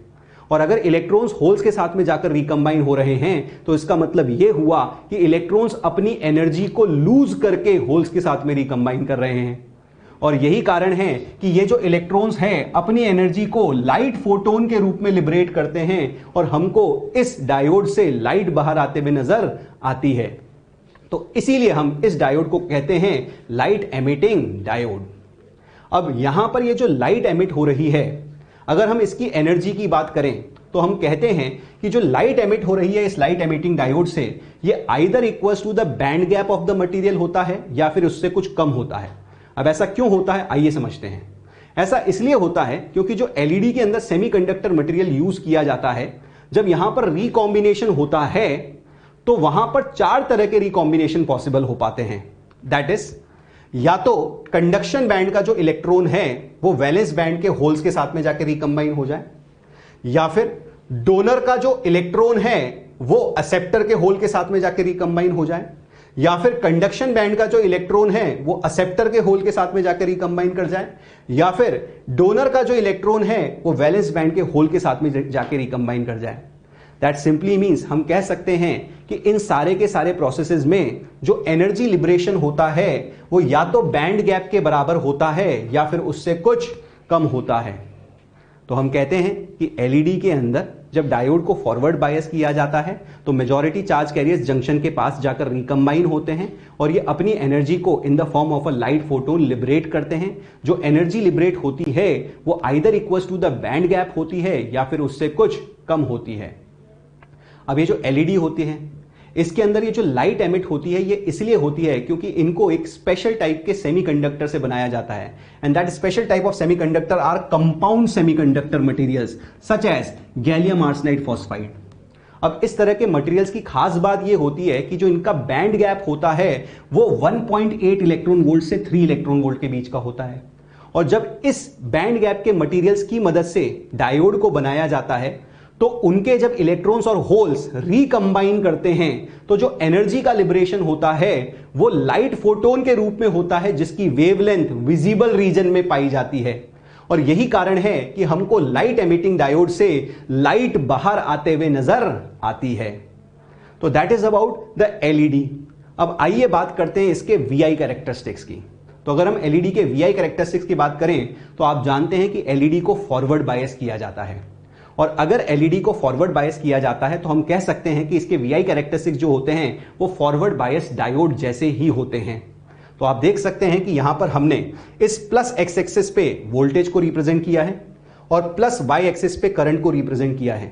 और अगर इलेक्ट्रॉन्स होल्स के साथ में जाकर रिकंबाइन हो रहे हैं तो इसका मतलब यह हुआ कि इलेक्ट्रॉन्स अपनी एनर्जी को लूज करके होल्स के साथ में रिकंबाइन कर रहे हैं। और यही कारण है कि ये जो इलेक्ट्रॉन्स हैं अपनी एनर्जी को लाइट फोटोन के रूप में लिबरेट करते हैं और हमको इस डायोड से लाइट बाहर आते हुए नजर आती है। तो इसीलिए हम इस डायोड को कहते हैं लाइट एमिटिंग डायोड। अब यहां पर ये जो लाइट एमिट हो रही है, अगर हम इसकी एनर्जी की बात करें तो हम कहते हैं कि जो लाइट एमिट हो रही है इस लाइट एमिटिंग डायोड से ये either equals to the band gap of the material होता है या फिर उससे कुछ कम होता है। अब ऐसा क्यों होता है आइए समझते हैं। ऐसा इसलिए होता है क्योंकि जो एलईडी के अंदर सेमीकंडक्टर मटेरियल यूज किया जाता है, जब यहां पर रिकॉम्बिनेशन होता है तो वहां पर 4 तरह के रिकॉम्बिनेशन पॉसिबल हो पाते हैं। दैट इज, या तो कंडक्शन बैंड का जो इलेक्ट्रॉन है वो वैलेंस बैंड के होल्स के साथ में जाकर रिकंबाइन हो जाए, या फिर डोनर का जो इलेक्ट्रॉन है वो एक्सेप्टर के होल के साथ में जाकर रिकंबाइन हो जाए, या फिर कंडक्शन बैंड का जो इलेक्ट्रॉन है वो एक्सेप्टर के होल के साथ में जाकर रिकंबाइन कर जाए, या फिर डोनर का जो इलेक्ट्रॉन है वो वैलेंस बैंड के होल के साथ में जाकर रिकंबाइन कर जाए। दैट सिंपली मीन्स हम कह सकते हैं कि इन सारे के सारे प्रोसेसेस में जो एनर्जी लिबरेशन होता है वो या तो बैंड गैप के बराबर होता है या फिर उससे कुछ कम होता है। तो हम कहते हैं कि एलईडी के अंदर जब डायोड को फॉरवर्ड बायस किया जाता है तो मेजॉरिटी चार्ज कैरियर्स जंक्शन के पास जाकर रिकंबाइन होते हैं और ये अपनी एनर्जी को in the form of a light photon liberate करते हैं। जो एनर्जी लिबरेट होती है वो either equals to the band gap होती है या फिर उससे कुछ कम होती है। अब ये जो एलईडी होती है इसके अंदर ये जो लाइट एमिट होती है ये इसलिए होती है क्योंकि इनको एक स्पेशल टाइप के सेमीकंडक्टर से बनाया जाता है and that special type of semiconductor or compound semiconductor materials such as gallium arsenide phosphide. अब इस तरह के मटेरियल्स की खास बात ये होती है कि जो इनका बैंड गैप होता है वो 1.8 इलेक्ट्रॉन वोल्ट से 3 इलेक्ट्रॉन वोल्ट के बीच का होता है और जब इस बैंड गैप के मटेरियल्स की मदद से डायोड को बनाया जाता है तो उनके जब इलेक्ट्रॉन्स और होल्स रिकंबाइन करते हैं तो जो एनर्जी का लिबरेशन होता है वो लाइट फोटोन के रूप में होता है जिसकी वेवलेंथ विजिबल रीजन में पाई जाती है और यही कारण है कि हमको लाइट एमिटिंग डायोड से लाइट बाहर आते हुए नजर आती है। तो that is about the LED. अब आइए बात करते हैं इसके वीआई कैरेक्टरिस्टिक्स की। तो अगर हम एलईडी के वीआई कैरेक्टरिस्टिक्स की बात करें तो आप जानते हैं कि एलईडी को फॉरवर्ड बायस किया जाता है और अगर एलईडी को फॉरवर्ड बायस किया जाता है तो हम कह सकते हैं कि इसके वीआई कैरेक्टरिस्टिक्स जो होते हैं वो फॉरवर्ड बायस डायोड जैसे ही होते हैं। तो आप देख सकते हैं कि यहां पर हमने इस प्लस एक्स एक्सिस पे वोल्टेज को रिप्रेजेंट किया है और प्लस वाई एक्सिस पे करंट को रिप्रेजेंट किया है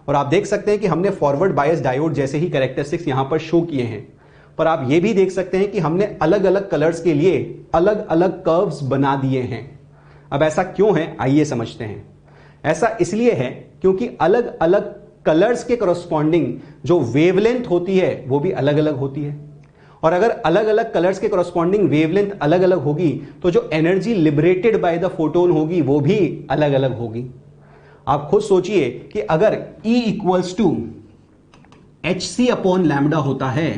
और आप देख सकते हैं कि हमने फॉरवर्ड बायस डायोड जैसे ही कैरेक्टरिस्टिक्स यहां पर शो किए हैं। पर आप यह भी देख सकते हैं कि हमने अलग अलग कलर्स के लिए अलग अलग कर्व्स बना दिए हैं। अब ऐसा क्यों है आइए समझते हैं। ऐसा इसलिए है क्योंकि अलग अलग कलर्स के करस्पॉन्डिंग जो वेवलेंथ होती है वो भी अलग अलग होती है और अगर अलग अलग कलर्स के करस्पॉन्डिंग वेवलेंथ अलग अलग होगी तो जो energy liberated by the photon होगी वो भी अलग अलग होगी। आप खुद सोचिए कि अगर E equals to hc upon lambda होता है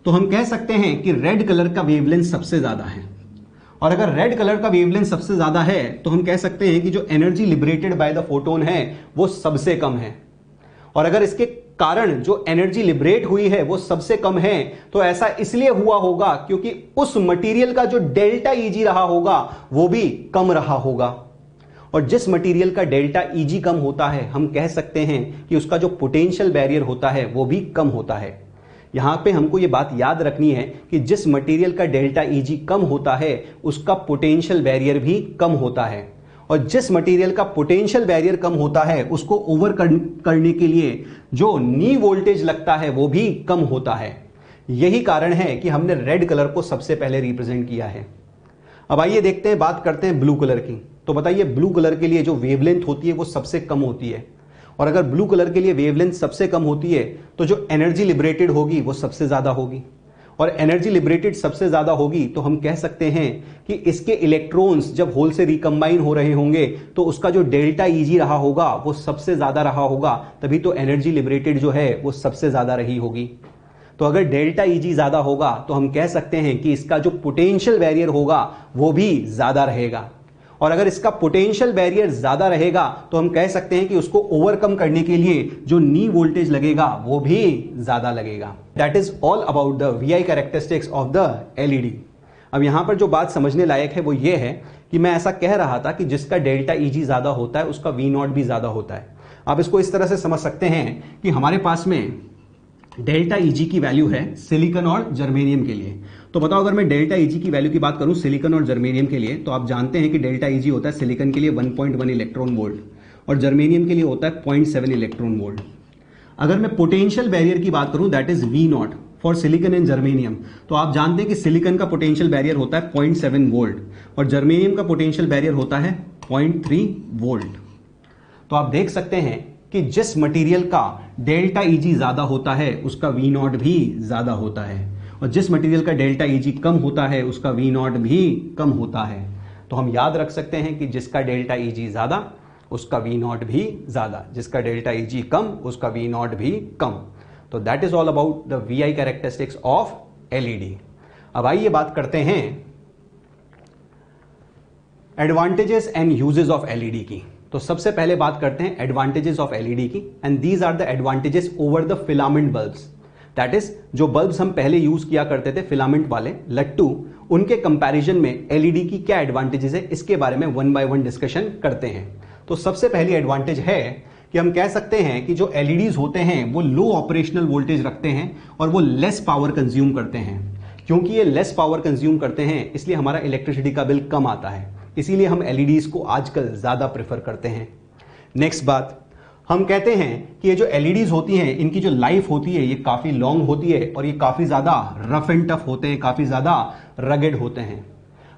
तो हम कह सकते हैं कि रेड कलर का वेवलेंथ सबसे ज्यादा है और अगर रेड कलर का वेवलेंथ सबसे ज्यादा है तो हम कह सकते हैं कि जो energy liberated by the photon है वो सबसे कम है और अगर इसके कारण जो एनर्जी लिबरेट हुई है वो सबसे कम है तो ऐसा इसलिए हुआ होगा क्योंकि उस मटेरियल का जो डेल्टा ईजी रहा होगा वो भी कम रहा होगा और जिस मटेरियल का डेल्टा ईजी कम होता है हम कह सकते हैं कि उसका जो पोटेंशियल बैरियर होता है वो भी कम होता है। यहां पे हमको ये बात याद रखनी है कि जिस मटेरियल का डेल्टा ईजी कम होता है उसका पोटेंशियल बैरियर भी कम होता है और जिस मटेरियल का पोटेंशियल बैरियर कम होता है उसको ओवर करने के लिए जो नी वोल्टेज लगता है वो भी कम होता है। यही कारण है कि हमने रेड कलर को सबसे पहले रिप्रेजेंट किया है। अब आइए देखते हैं, बात करते हैं ब्लू कलर की। तो बताइए ब्लू कलर के लिए जो वेवलेंथ होती है वो सबसे कम होती है और अगर ब्लू कलर के लिए वेवलेंथ सबसे कम होती है तो जो एनर्जी लिबरेटेड होगी वो सबसे ज्यादा होगी और एनर्जी लिबरेटेड सबसे ज्यादा होगी तो हम कह सकते हैं कि इसके इलेक्ट्रॉन्स जब होल से रिकंबाइन हो रहे होंगे तो उसका जो डेल्टा ईजी रहा होगा वो सबसे ज्यादा रहा होगा, तभी तो एनर्जी लिबरेटेड जो है वो सबसे ज्यादा रही होगी। तो अगर डेल्टा ईजी ज्यादा होगा तो हम कह सकते हैं कि इसका जो पोटेंशियल बैरियर होगा वो भी ज्यादा रहेगा और अगर इसका पोटेंशियल बैरियर ज्यादा रहेगा तो हम कह सकते हैं कि उसको ओवरकम करने के लिए जो नी वोल्टेज लगेगा वो भी ज्यादा लगेगा। That is all about the VI characteristics of the LED. अब यहां पर जो बात समझने लायक है वो ये है कि मैं ऐसा कह रहा था कि जिसका डेल्टा ईजी ज्यादा होता है उसका वी नॉट भी ज्यादा होता है। आप इसको इस तरह से समझ सकते हैं कि हमारे पास में डेल्टा ईजी की वैल्यू है सिलिकॉन और जर्मेनियम के लिए। तो बताओ अगर मैं डेल्टा ईजी की वैल्यू की बात करूं सिलिकॉन और जर्मेनियम के लिए तो आप जानते हैं कि डेल्टा ईजी होता है सिलिकॉन के लिए 1.1 इलेक्ट्रॉन वोल्ट और जर्मेनियम के लिए होता है 0.7 इलेक्ट्रॉन वोल्ट। अगर मैं पोटेंशियल बैरियर की बात करूं that is V naught for silicon and germanium तो आप जानते हैं कि सिलिकॉन का पोटेंशियल बैरियर होता है 0.7 वोल्ट और जर्मेनियम का पोटेंशियल बैरियर होता है 0.3 वोल्ट। तो आप देख सकते हैं कि जिस मटेरियल का डेल्टा ईजी ज्यादा होता है उसका वी नॉट भी ज्यादा होता है और जिस मटेरियल का डेल्टा ईजी कम होता है उसका वी नॉट भी कम होता है। तो हम याद रख सकते हैं कि जिसका डेल्टा ईजी ज्यादा उसका वी नॉट भी ज्यादा, जिसका डेल्टा ईजी कम उसका वी नॉट भी कम। तो that is all about the VI characteristics of LED. अब आइए बात करते हैं advantages and uses of LED की। तो सबसे पहले बात करते हैं एडवांटेजेस ऑफ एलईडी की and these are the advantages over the filament bulbs. That is जो बल्ब्स हम पहले यूज किया करते थे फिलामेंट वाले लट्टू, उनके कंपैरिजन में एलईडी की क्या एडवांटेजेस है इसके बारे में वन बाय वन डिस्कशन करते हैं। तो सबसे पहली एडवांटेज है कि हम कह सकते हैं कि जो एलईडीज होते हैं वो लो ऑपरेशनल वोल्टेज रखते हैं और वो लेस पावर कंज्यूम करते हैं। क्योंकि ये लेस पावर कंज्यूम करते हैं इसलिए हमारा इलेक्ट्रिसिटी का बिल कम आता है, इसीलिए हम एलईडीज को आजकल ज्यादा प्रेफर करते हैं। नेक्स्ट बात, हम कहते हैं कि ये जो एलईडीज होती हैं इनकी जो लाइफ होती है ये काफी लॉन्ग होती है और ये काफी ज्यादा रफ एंड टफ होते हैं, काफी ज्यादा रगेड होते हैं।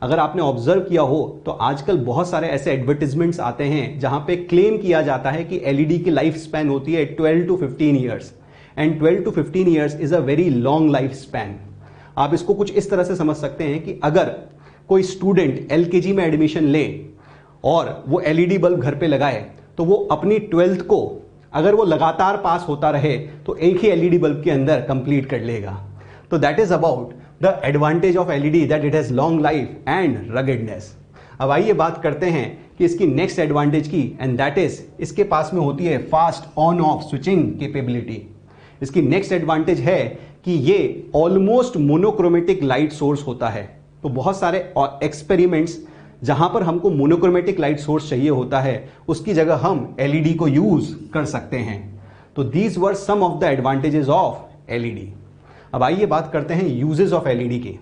अगर आपने ऑब्जर्व किया हो तो आजकल बहुत सारे ऐसे एडवर्टिजमेंट्स आते हैं जहां पे क्लेम किया जाता है कि एलईडी की लाइफ स्पैन होती है 12 to 15 years, and 12 to 15 years is a very long life span. आप इसको कुछ इस तरह से समझ सकते हैं कि अगर कोई स्टूडेंट एलकेजी में एडमिशन ले और वो एलईडी बल्ब घर पे लगाए तो वो अपनी 12th को अगर वो लगातार पास होता रहे तो एक ही एलईडी बल्ब के अंदर कंप्लीट कर लेगा। तो that is about the advantage of LED, that it has long life and ruggedness. अब आइए बात करते हैं कि इसकी नेक्स्ट एडवांटेज की, एंड दैट इज इसके पास में होती है fast on off switching capability. इसकी नेक्स्ट एडवांटेज है कि ये ऑलमोस्ट मोनोक्रोमेटिक लाइट सोर्स होता है। तो बहुत सारे एक्सपेरिमेंट्स जहां पर हमको मोनोक्रोमेटिक लाइट सोर्स चाहिए होता है उसकी जगह हम एलईडी को यूज कर सकते हैं। तो these were some of the advantages of LED. अब आइए बात करते हैं यूजेस ऑफ एलईडी की।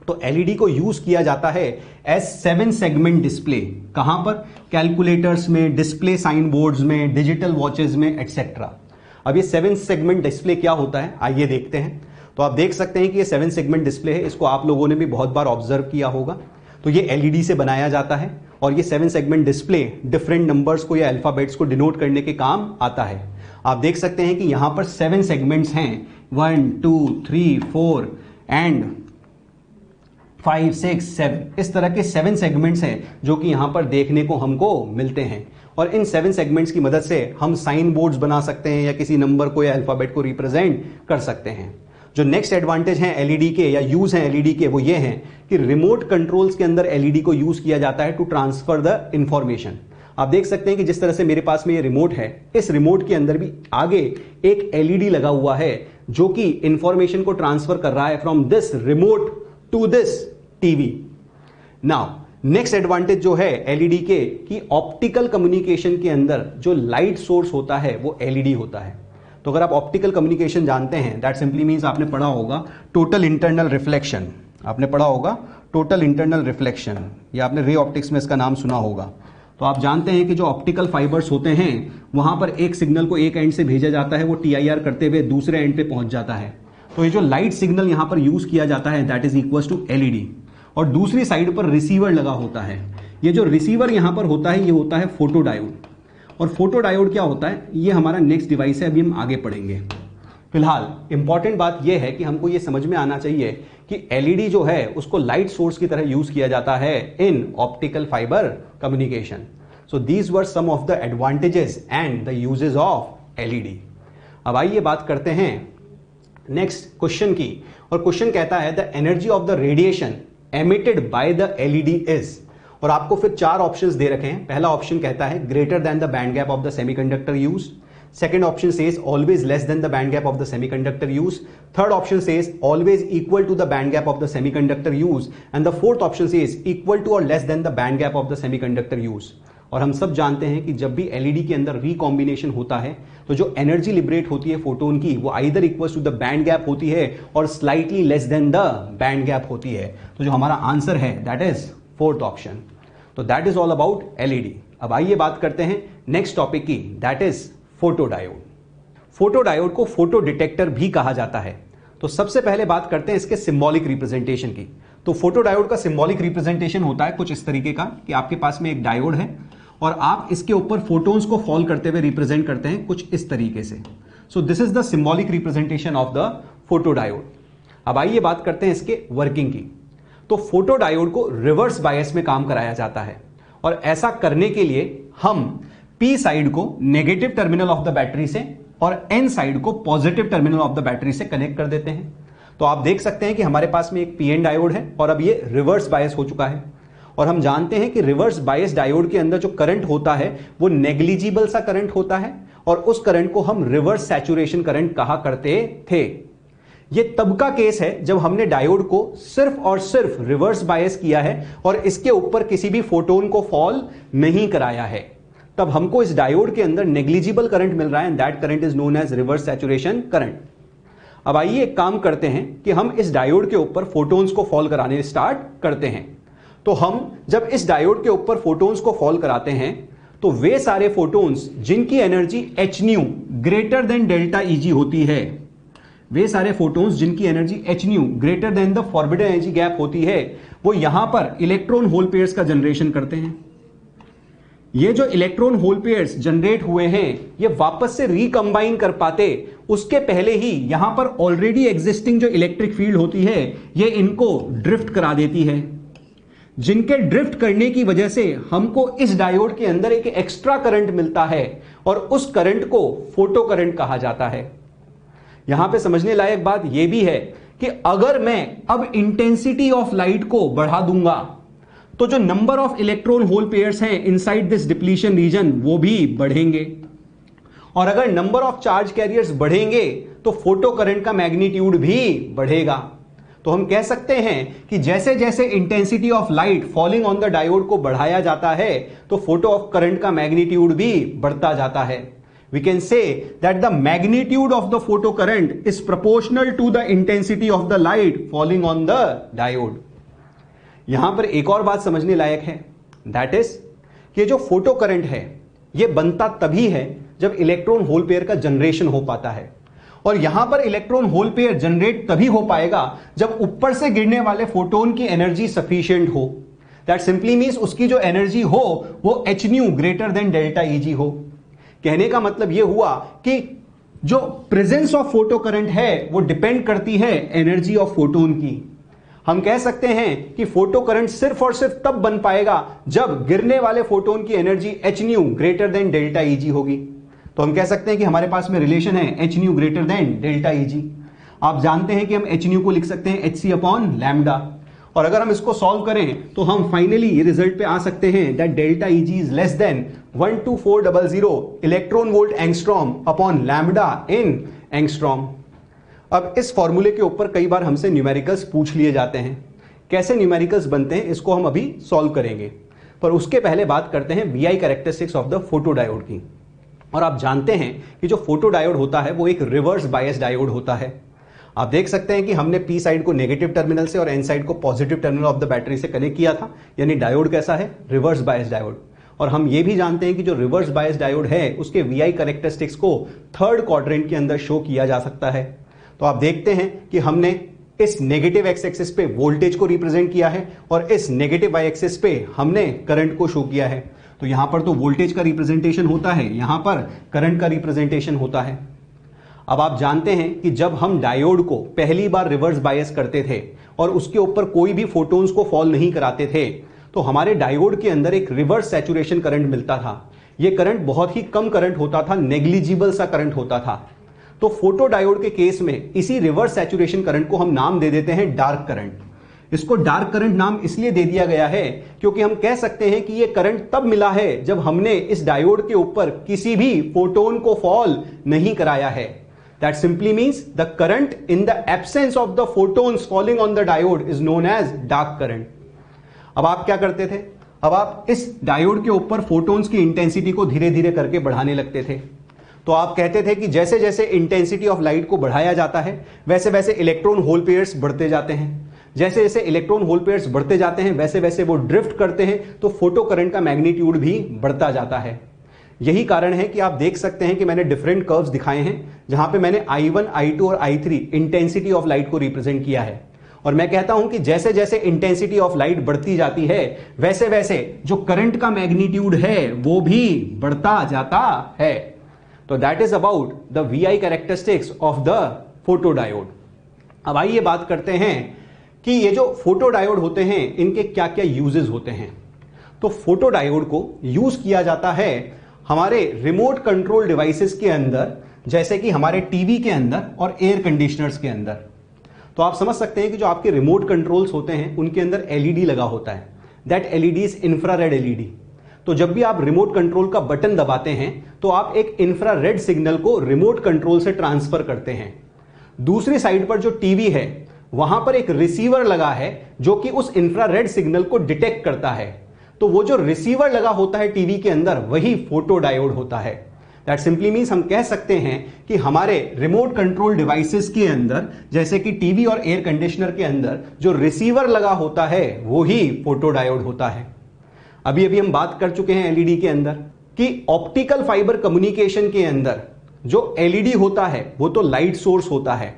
तो एलईडी को यूज किया जाता है एज 7 सेगमेंट डिस्प्ले। कहां पर? कैलकुलेटर्स में, डिस्प्ले साइन बोर्ड्स में, डिजिटल वॉचेस में, एटसेट्रा। अब ये 7 सेगमेंट डिस्प्ले क्या होता है आइए देखते हैं। तो आप देख सकते हैं कि ये 7 सेगमेंट डिस्प्ले है, इसको आप लोगों ने भी बहुत बार ऑब्जर्व किया होगा। तो ये एलईडी से बनाया जाता है और ये 7 सेगमेंट डिस्प्ले डिफरेंट नंबर्स को या अल्फाबेट्स को डिनोट करने के काम आता है। आप देख सकते हैं कि यहां पर 7 सेगमेंट्स हैं, 1 2 3 4 एंड 5 6 7। इस तरह के 7 सेगमेंट्स हैं जो कि यहां पर देखने को हमको मिलते हैं और इन 7 सेगमेंट्स की मदद से हम साइन बोर्ड्स बना सकते हैं या किसी नंबर को या अल्फाबेट को रिप्रेजेंट कर सकते हैं। जो नेक्स्ट एडवांटेज हैं एलईडी के या यूज हैं एलईडी के वो ये हैं कि रिमोट कंट्रोल्स के अंदर एलईडी को यूज किया जाता है टू ट्रांसफर द इंफॉर्मेशन। आप देख सकते हैं कि जिस तरह से मेरे पास में ये रिमोट है, इस रिमोट के अंदर भी आगे एक एलईडी लगा हुआ है जो कि इंफॉर्मेशन को ट्रांसफर कर रहा है from this remote to this TV. Now next advantage जो है एलईडी के कि ऑप्टिकल कम्युनिकेशन के अंदर जो लाइट सोर्स होता है वो एलईडी होता है। तो अगर आप ऑप्टिकल कम्युनिकेशन जानते हैं दैट सिंपली मींस आपने पढ़ा होगा टोटल इंटरनल रिफ्लेक्शन, आपने पढ़ा होगा टोटल इंटरनल रिफ्लेक्शन, या आपने रे ऑप्टिक्स में इसका नाम सुना होगा। तो आप जानते हैं कि जो ऑप्टिकल फाइबर्स होते हैं वहां पर एक सिग्नल को एक एंड से भेजा जाता है, वो टीआईआर करते हुए दूसरे एंड पे पहुंच जाता है। तो ये जो लाइट सिग्नल यहां पर यूज किया जाता है that is equal to LED. और दूसरी साइड पर रिसीवर लगा होता है। ये जो रिसीवर यहां पर होता है ये होता है फोटो डायोड। और फोटो डायोड क्या होता है ये हमारा नेक्स्ट डिवाइस है, अभी हम आगे पढ़ेंगे। फिलहाल इंपॉर्टेंट बात यह है कि हमको ये समझ में आना चाहिए कि एलईडी जो है उसको लाइट सोर्स की तरह यूज किया जाता है in optical fibre communication. So these were some of the advantages and the uses of LED. अब आइए बात करते हैं नेक्स्ट क्वेश्चन की, और क्वेश्चन कहता है the energy of the radiation emitted by the LED is, और आपको फिर 4 ऑप्शंस दे रखे हैं। पहला ऑप्शन कहता है greater than the band gap of the semiconductor used. Second option says always less than the band gap of the semiconductor used. Third option says always equal to the band gap of the semiconductor used. And the fourth option says equal to और less than the band gap of the semiconductor used. और हम सब जानते हैं कि जब भी LED के अंदर रिकॉम्बिनेशन होता है तो जो एनर्जी लिबरेट होती है फोटोन की वो either equal to the band gap होती है और slightly less than the band gap होती है। तो जो हमारा आंसर है दैट इज फोर्थ ऑप्शन। तो that is all about LED. अब आइए बात करते हैं नेक्स्ट टॉपिक की, that is photodiode. Photodiode को फोटो डिटेक्टर भी कहा जाता है। तो सबसे पहले बात करते हैं इसके सिंबॉलिक रिप्रेजेंटेशन की। तो फोटो डायोड का सिंबॉलिक रिप्रेजेंटेशन होता है कुछ इस तरीके का कि आपके पास में एक डायोड है और आप इसके ऊपर फोटोन्स को फॉल करते हुए रिप्रेजेंट करते हैं कुछ इस तरीके से। So this is the symbolic representation of the photo diode. अब आइए बात करते हैं इसके वर्किंग की। तो फोटो डायोड को रिवर्स बायस में काम कराया जाता है और ऐसा करने के लिए हम पी साइड को negative terminal of the battery से और एन साइड को positive terminal of the battery से कनेक्ट कर देते हैं। तो आप देख सकते हैं कि हमारे पास में एक पीएन डायोड है और अब ये रिवर्स बायस हो चुका है। और हम जानते हैं कि रिवर्स बायस डायोड के अंदर जो करंट होता है वो नेग्लिजिबल सा करंट होता है और उस करंट को हम रिवर्स सैचुरेशन करंट कहा करते थे। ये तब का केस है जब हमने डायोड को सिर्फ और सिर्फ रिवर्स बायस किया है और इसके ऊपर किसी भी फोटोन को फॉल नहीं कराया है। तब हमको इस डायोड के अंदर नेग्लिजिबल करंट मिल रहा है and that current is known as reverse saturation current. अब आइए एक काम करते हैं कि हम इस डायोड के ऊपर फोटोन्स को फॉल कराने स्टार्ट करते हैं। तो हम जब इस डायोड के ऊपर फोटोन्स को फॉल कराते हैं तो वे सारे फोटोन्स जिनकी energy h new greater than delta Eg होती है, वे सारे फोटोन्स जिनकी energy h new greater than the forbidden energy gap होती है, वो यहां पर इलेक्ट्रॉन होल पेयर्स का जनरेशन करते हैं। ये जो इलेक्ट्रॉन होल पेयर्स जनरेट हुए हैं ये वापस से रिकंबाइन कर पाते उसके पहले ही यहां पर ऑलरेडी एग्जिस्टिंग जो इलेक्ट्रिक फील्ड होती है ये इनको ड्रिफ्ट करा देती है, जिनके ड्रिफ्ट करने की वजह से हमको इस डायोड के अंदर एक एक्स्ट्रा करंट मिलता है और उस करंट को फोटो करंट कहा जाता है। यहां पे समझने लायक बात यह भी है कि अगर मैं अब इंटेंसिटी ऑफ लाइट को बढ़ा दूंगा तो जो number of electron hole pairs हैं इनसाइड दिस डिप्लीशन रीजन वो भी बढ़ेंगे, और अगर नंबर ऑफ चार्ज कैरियर्स बढ़ेंगे तो फोटो करंट का मैग्नीट्यूड भी बढ़ेगा। तो हम कह सकते हैं कि जैसे जैसे intensity of light falling on the diode को बढ़ाया जाता है तो फोटो ऑफ करंट का मैग्नीट्यूड भी बढ़ता जाता है। We can say that the magnitude of the photocurrent is proportional to the intensity of the light falling on the diode। यहां पर एक और बात समझने लायक है, दैट इज कि जो फोटो करंट है ये बनता तभी है जब इलेक्ट्रॉन होल पेयर का जनरेशन हो पाता है, और यहां पर इलेक्ट्रॉन होल पेयर जनरेट तभी हो पाएगा जब ऊपर से गिरने वाले फोटोन की एनर्जी सफिशिएंट हो। दैट सिंपली मींस उसकी जो एनर्जी हो वो h new greater than delta Eg हो। कहने का मतलब यह हुआ कि जो प्रेजेंस ऑफ फोटो करंट है वो डिपेंड करती है एनर्जी ऑफ फोटोन की। हम कह सकते हैं कि फोटो करंट सिर्फ और सिर्फ तब बन पाएगा जब गिरने वाले फोटोन की energy h new greater than delta Eg होगी। तो हम कह सकते हैं कि हमारे पास में रिलेशन है h new greater than delta Eg। आप जानते हैं कि हम h न्यू को लिख सकते हैं hc अपॉन लैम्डा, और अगर हम इसको सॉल्व करें तो हम फाइनली रिजल्ट पे आ सकते हैं that delta Eg is less than 12400 electron volt angstrom upon lambda in angstrom. अब इस फॉर्मूले के ऊपर कई बार हमसे न्यूमेरिकल्स पूछ लिए जाते हैं, कैसे न्यूमेरिकल्स बनते हैं इसको हम अभी सॉल्व करेंगे, पर उसके पहले बात करते हैं VI characteristics of the photo diode की। और आप जानते हैं कि जो फोटो डायोड होता है वो एक रिवर्स बायस डायोड होता है। आप देख सकते हैं कि हमने P साइड को नेगेटिव टर्मिनल से और N साइड को positive terminal of the battery से कनेक्ट किया था, यानी डायोड कैसा है, रिवर्स बायस डायोड। और हम ये भी जानते हैं कि जो रिवर्स बायस डायोड है उसके VI कैरेक्टरिस्टिक्स को थर्ड क्वाड्रेंट के अंदर शो किया जा सकता है। तो आप देखते हैं कि हमने इस नेगेटिव एक्स एक्सिस पे वोल्टेज को रिप्रेजेंट किया है और इस नेगेटिव वाई एक्सिस पे हमने करंट को शो किया है। तो यहां पर तो वोल्टेज का रिप्रेजेंटेशन होता है, यहां पर करंट का रिप्रेजेंटेशन होता है। अब आप जानते हैं कि जब हम डायोड को पहली बार रिवर्स बायस करते थे और उसके ऊपर कोई भी फोटोन्स को फॉल नहीं कराते थे तो हमारे डायोड के अंदर एक रिवर्स सैचुरेशन करंट मिलता था। यह करंट बहुत ही कम करंट होता था, नेग्लिजिबल सा करंट होता था। तो फोटो डायोड के केस में इसी रिवर्स सैचुरेशन करंट को हम नाम दे देते हैं डार्क करंट। इसको डार्क करंट नाम इसलिए दे दिया गया है क्योंकि हम कह सकते हैं कि यह करंट तब मिला है जब हमने इस डायोड के ऊपर किसी भी फोटोन को फॉल नहीं कराया है। That simply means the current in the absence of the photons falling on the diode is known as dark current। अब आप क्या करते थे, अब आप इस डायोड के ऊपर फोटोन्स की इंटेंसिटी को धीरे धीरे करके बढ़ाने लगते थे। तो आप कहते थे कि जैसे जैसे इंटेंसिटी ऑफ लाइट को बढ़ाया जाता है वैसे वैसे इलेक्ट्रॉन होल पेयर्स बढ़ते जाते हैं, जैसे जैसे इलेक्ट्रॉन होल पेयर्स बढ़ते जाते हैं वैसे वैसे वो ड्रिफ्ट करते हैं, तो फोटो करंट का मैग्नीट्यूड भी बढ़ता जाता है। यही कारण है कि आप देख सकते हैं कि मैंने डिफरेंट कर्व्स दिखाए हैं जहां पे मैंने I1, I2 और I3 इंटेंसिटी ऑफ लाइट को रिप्रेजेंट किया है, और मैं कहता हूं कि जैसे जैसे इंटेंसिटी ऑफ लाइट बढ़ती जाती है वैसे वैसे जो करंट का मैग्नीट्यूड है वो भी बढ़ता जाता है। तो that is about the VI characteristics of the photo diode. अब आइए बात करते हैं कि ये जो फोटो डायोड होते हैं इनके क्या क्या यूजेस होते हैं। तो फोटो डायोड को यूज किया जाता है हमारे रिमोट कंट्रोल डिवाइसेस के अंदर, जैसे कि हमारे टीवी के अंदर और एयर कंडीशनर्स के अंदर। तो आप समझ सकते हैं कि जो आपके रिमोट कंट्रोल्स होते हैं उनके अंदर LED लगा होता है, that LED is infrared LED। तो जब भी आप रिमोट कंट्रोल का बटन दबाते हैं तो आप एक इंफ्रारेड सिग्नल को रिमोट कंट्रोल से ट्रांसफर करते हैं। दूसरी साइड पर जो टीवी है वहां पर एक रिसीवर लगा है जो कि उस इंफ्रारेड सिग्नल को डिटेक्ट करता है। तो वो जो रिसीवर लगा होता है टीवी के अंदर वही फोटो डायोड होता है। दैट सिंपली मीन्स हम कह सकते हैं कि हमारे रिमोट कंट्रोल डिवाइसेस के अंदर, जैसे कि टीवी और एयर कंडीशनर के अंदर जो रिसीवर लगा होता है वो ही फोटो डायोड होता है। अभी अभी हम बात कर चुके हैं एलईडी के अंदर कि ऑप्टिकल फाइबर कम्युनिकेशन के अंदर जो एलईडी होता है वो तो लाइट सोर्स होता है,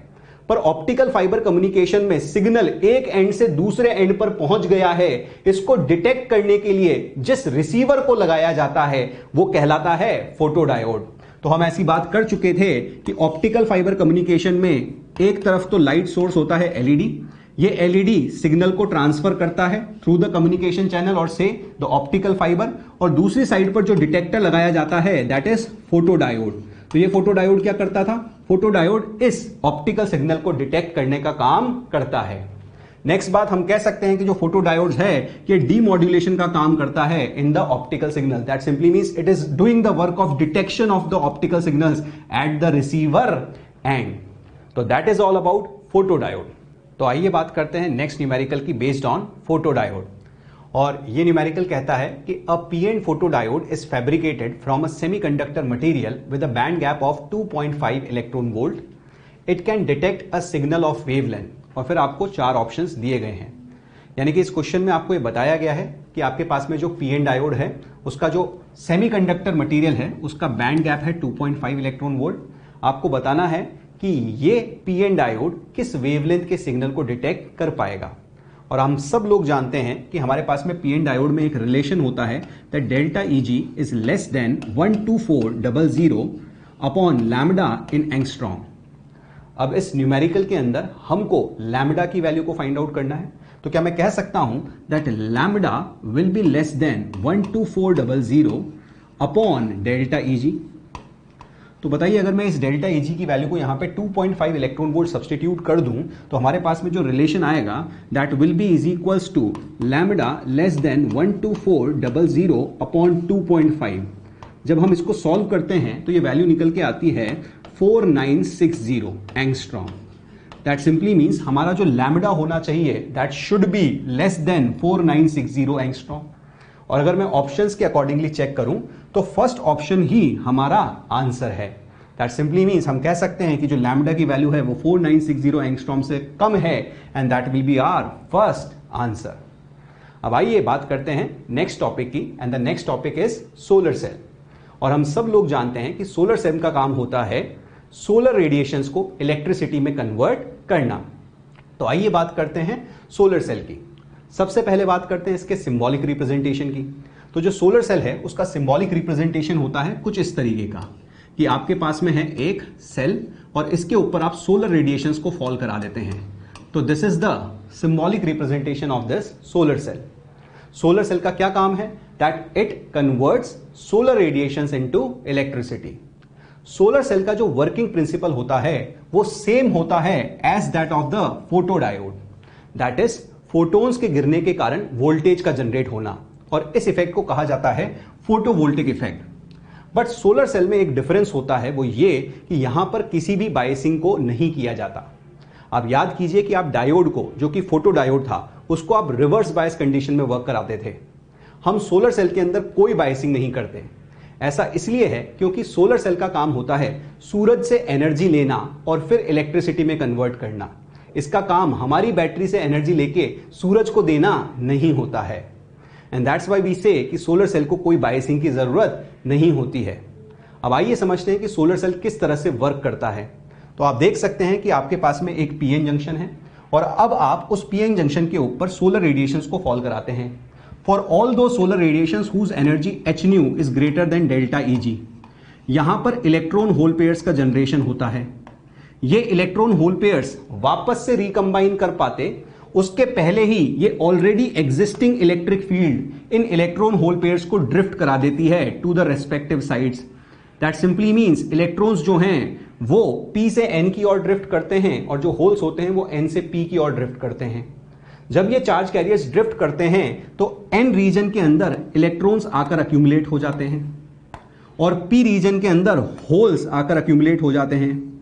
पर ऑप्टिकल फाइबर कम्युनिकेशन में सिग्नल एक एंड से दूसरे एंड पर पहुंच गया है, इसको डिटेक्ट करने के लिए जिस रिसीवर को लगाया जाता है वो कहलाता है फोटोडायोड। तो हम ऐसी बात कर चुके थे कि ऑप्टिकल फाइबर कम्युनिकेशन में एक तरफ तो लाइट सोर्स होता है एलईडी, ये एलईडी सिग्नल को ट्रांसफर करता है थ्रू द कम्युनिकेशन चैनल और से द ऑप्टिकल फाइबर, और दूसरी साइड पर जो डिटेक्टर लगाया जाता है दैट इज फोटोडायोड। तो ये फोटोडायोड क्या करता था? फोटोडायोड इस ऑप्टिकल सिग्नल को डिटेक्ट करने का काम करता है। नेक्स्ट बात हम कह सकते हैं कि जो फोटोडायोड है ये डीमॉड्यूलेशन का काम करता है in the optical signal. That simply means it is doing the work of detection of the optical signals at the receiver end. तो that is all about photodiode. तो आइए बात करते हैं नेक्स्ट न्यूमेरिकल की बेस्ड ऑन फोटोडायोड। और ये numerical कहता है कि a PN photodiode is fabricated from a semiconductor material with a band gap of 2.5 electron volt. It can detect a signal of wavelength. और फिर आपको 4 ऑप्शंस दिए गए हैं, यानी कि इस क्वेश्चन में आपको ये बताया गया है कि आपके पास में जो पीएन डायोड है उसका जो सेमीकंडक्टर मटेरियल है उसका बैंड गैप है 2.5 इलेक्ट्रॉन वोल्ट। आपको बताना है कि ये पीएन डायोड किस वेवलेंथ के सिग्नल को डिटेक्ट कर पाएगा। और हम सब लोग जानते हैं कि हमारे पास में पीएन डायोड में एक रिलेशन होता है that delta easy is less than 12400 upon lambda in angstrom. अब इस न्यूमेरिकल के अंदर हमको लैम्डा की वैल्यू को फाइंड आउट करना है, तो क्या मैं कह सकता हूं that lambda will be less than 12400 upon delta easy. तो बताइए अगर मैं इस डेल्टा ईजी की वैल्यू को यहां पे 2.5 इलेक्ट्रॉन वोल्ट सब्सटीट्यूट कर दूं तो हमारे पास में जो रिलेशन आएगा that will be is equals to lambda less than 12400 upon 2.5। जब हम इसको सॉल्व करते हैं तो ये वैल्यू निकल के आती है 4960 एंगस्ट्रॉम। दैट सिंपली मीन्स हमारा जो लैम्डा होना चाहिए that should be less than 4960 angstrom. और अगर मैं ऑप्शंस के अकॉर्डिंगली चेक करूं तो फर्स्ट ऑप्शन ही हमारा आंसर है। दैट सिंपली मींस हम कह सकते हैं कि जो लैम्डा की वैल्यू है वो 4960 एंगस्ट्रॉम से कम है and that will be our first answer. अब आइए बात करते हैं नेक्स्ट टॉपिक की and the next topic is solar cell. और हम सब लोग जानते हैं कि सोलर सेल का काम होता है सोलर रेडिएशंस को इलेक्ट्रिसिटी में कन्वर्ट करना। तो आइए बात करते हैं सोलर सेल की। सबसे पहले बात करते हैं इसके सिंबॉलिक रिप्रेजेंटेशन की। तो जो सोलर सेल है उसका सिंबॉलिक रिप्रेजेंटेशन होता है कुछ इस तरीके का कि आपके पास में है एक सेल और इसके ऊपर आप सोलर रेडिएशंस को फॉल करा देते हैं। तो this is the symbolic representation of this solar cell. Solar cell का क्या काम है? That it converts solar radiations into electricity. Solar cell का जो वर्किंग प्रिंसिपल होता है वो सेम होता है as that of the photodiode. That is photons के गिरने के कारण वोल्टेज का जनरेट होना, और इस इफेक्ट को कहा जाता है photovoltaic effect. But solar cell में एक डिफरेंस होता है, वो ये कि यहां पर किसी भी बायसिंग को नहीं किया जाता। आप याद कीजिए कि आप डायोड को, जो कि फोटोडायोड था, उसको आप रिवर्स बायस कंडीशन में वर्क कराते थे। हम सोलर सेल के अंदर कोई बायसिंग नहीं करते। ऐसा इसलिए है क्योंकि सोलर सेल का काम होता है सूरज से एनर्जी लेना और फिर इलेक्ट्रिसिटी में कन्वर्ट करना। इसका काम हमारी बैटरी से एनर्जी लेके सूरज को देना नहीं होता है। एंड दैट्स व्हाई वी से कि सोलर सेल को कोई बायसिंग की जरूरत नहीं होती है। अब आइए समझते हैं कि सोलर सेल किस तरह से वर्क करता है। तो आप देख सकते हैं कि आपके पास में एक पीएन जंक्शन है और अब आप उस पीएन जंक्शन के ऊपर सोलर रेडिएशंस को फॉल कराते हैं। For all those solar radiations whose energy h nu is greater than delta E g, यहां पर इलेक्ट्रॉन होल पेयर्स का जनरेशन होता है। ये इलेक्ट्रॉन होल पेयर्स वापस से रिकंबाइन कर पाते उसके पहले ही ये ऑलरेडी एग्जिस्टिंग इलेक्ट्रिक फील्ड इन इलेक्ट्रॉन होल पेयर्स को ड्रिफ्ट करा देती है to the respective sides. That simply means electrons जो हैं वो p से n की ओर ड्रिफ्ट करते हैं और जो होल्स होते हैं वो n से p की ओर ड्रिफ्ट करते हैं। जब ये चार्ज कैरियर्स ड्रिफ्ट करते हैं तो n रीजन के अंदर इलेक्ट्रॉन्स आकर अक्यूमुलेट हो जाते हैं और p रीजन के अंदर होल्स आकर अक्यूमुलेट हो जाते हैं,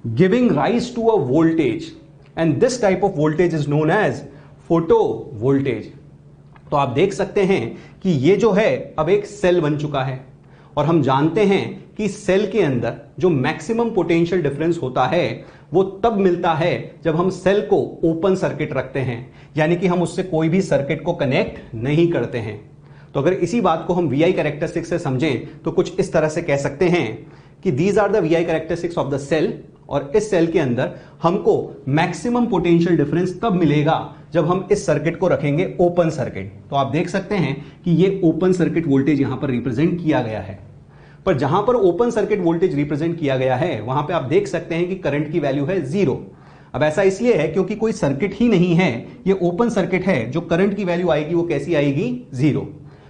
giving rise to a voltage, and this type of voltage is known as photo voltage। तो आप देख सकते हैं कि ये जो है अब एक सेल बन चुका है, और हम जानते हैं कि सेल के अंदर जो मैक्सिमम पोटेंशियल डिफरेंस होता है वो तब मिलता है जब हम सेल को ओपन सर्किट रखते हैं, यानी कि हम उससे कोई भी सर्किट को कनेक्ट नहीं करते हैं। तो अगर इसी बात को हम VI कैरेक्टरिस्टिक्स से समझें तो कुछ इस तरह से कह सकते हैं कि these are the VI characteristics of the cell, और इस सेल के अंदर हमको मैक्सिमम पोटेंशियल डिफरेंस तब मिलेगा जब हम इस सर्किट को रखेंगे ओपन सर्किट। तो आप देख सकते हैं कि ये ओपन सर्किट वोल्टेज यहां पर रिप्रेजेंट किया गया है, पर जहां पर ओपन सर्किट वोल्टेज रिप्रेजेंट किया गया है वहां पे आप देख सकते हैं कि करंट की वैल्यू है 0। अब ऐसा इसलिए है क्योंकि कोई सर्किट ही नहीं है, ये ओपन सर्किट है, जो करंट की वैल्यू आएगी वो कैसी आएगी, 0।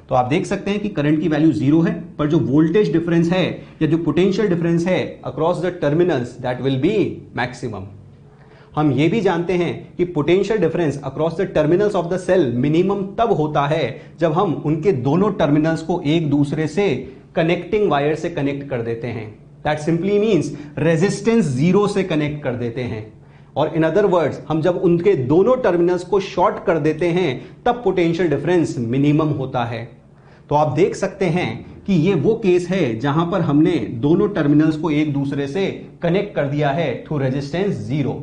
तो आप देख सकते हैं कि करंट की वैल्यू 0 है, पर जो वोल्टेज डिफरेंस है या जो पोटेंशियल डिफरेंस है across the terminals that will be maximum. हम ये भी जानते हैं कि potential difference across the terminals of the cell minimum तब होता है जब हम उनके दोनों टर्मिनल्स को एक दूसरे से कनेक्टिंग वायर से कनेक्ट कर देते हैं। दैट सिंपली मींस रेजिस्टेंस 0 से कनेक्ट कर देते हैं, और इन अदर वर्ड्स हम जब उनके दोनों टर्मिनल्स को शॉर्ट कर देते हैं तब पोटेंशियल डिफरेंस मिनिमम होता है। तो आप देख सकते हैं कि ये वो केस है जहां पर हमने दोनों टर्मिनल्स को एक दूसरे से कनेक्ट कर दिया है थ्रू रेजिस्टेंस 0,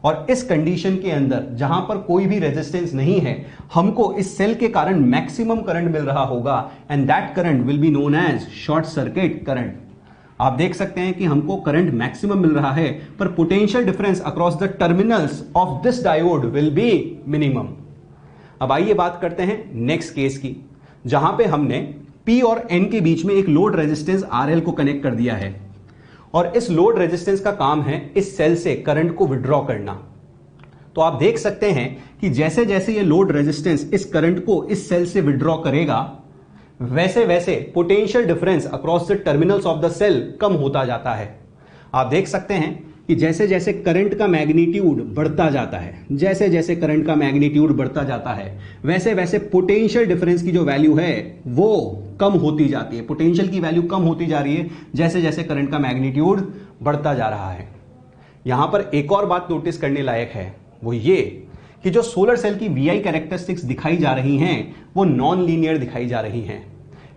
और इस कंडीशन के अंदर जहां पर कोई भी रेजिस्टेंस नहीं है हमको इस सेल के कारण मैक्सिमम करंट मिल रहा होगा, and that current will be known as short circuit current. आप देख सकते हैं कि हमको करंट मैक्सिमम मिल रहा है, पर potential difference across the terminals of this diode will be minimum. अब आइए बात करते हैं नेक्स्ट केस की, जहां पे हमने P और N के बीच में एक लोड रेजिस्टेंस RL को कनेक्ट कर दिया है, और इस लोड रेजिस्टेंस का काम है इस सेल से करंट को विड्रॉ करना। तो आप देख सकते हैं कि जैसे जैसे ये लोड रेजिस्टेंस इस करंट को इस सेल से विड्रॉ करेगा, वैसे वैसे potential difference across the terminals of the cell कम होता जाता है। आप देख सकते हैं कि जैसे जैसे करंट का मैग्नीट्यूड बढ़ता जाता है, जैसे जैसे करंट का मैग्नीट्यूड बढ़ता जाता है, वैसे वैसे पोटेंशियल डिफरेंस की जो वैल्यू है वो कम होती जाती है। पोटेंशियल की वैल्यू कम होती जा रही है जैसे जैसे करंट का मैग्नीट्यूड बढ़ता जा रहा है। यहां पर एक और बात नोटिस करने लायक है, वो ये कि जो सोलर सेल की VI कैरेक्टरिस्टिक्स दिखाई जा रही हैं वो नॉन लीनियर दिखाई जा रही हैं।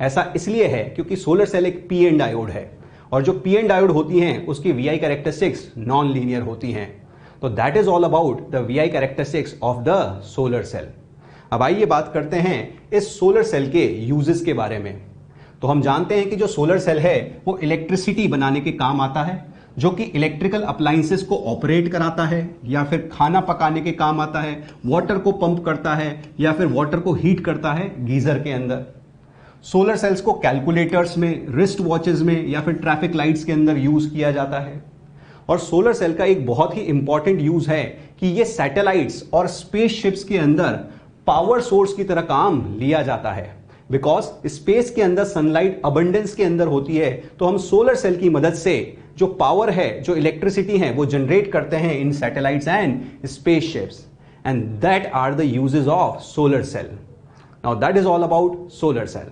ऐसा इसलिए है क्योंकि सोलर सेल एक PN डायोड है, और जो PN डायोड होती हैं उसकी VI कैरेक्टरिस्टिक्स नॉन लीनियर होती हैं। तो that is all about the VI characteristics of the solar cell. अब आइए बात करते हैं इस सोलर सेल के यूजेस के बारे में। तो हम जानते हैं कि जो सोलर सेल है वो इलेक्ट्रिसिटी बनाने के काम आता है, जो कि इलेक्ट्रिकल अप्लायंसेस को ऑपरेट कराता है, या फिर खाना पकाने के काम आता है, वाटर को पंप करता है, या फिर वाटर को हीट करता है गीजर के अंदर। सोलर सेल्स को कैलकुलेटर्स में, रिस्ट वॉचेस में, या फिर ट्रैफिक लाइट्स के अंदर यूज किया जाता है। और सोलर सेल का एक बहुत ही इंपॉर्टेंट यूज है कि ये सैटेलाइट्स और स्पेसशिप्स के अंदर पावर सोर्स की तरह काम लिया जाता है। बिकॉज स्पेस के अंदर सनलाइट अबंडेंस के अंदर होती है, तो हम सोलर सेल की मदद से जो पावर है, जो इलेक्ट्रिसिटी है, वो जनरेट करते हैं in satellites and spaceships, and that are the uses of solar cell. Now that is all about solar cell.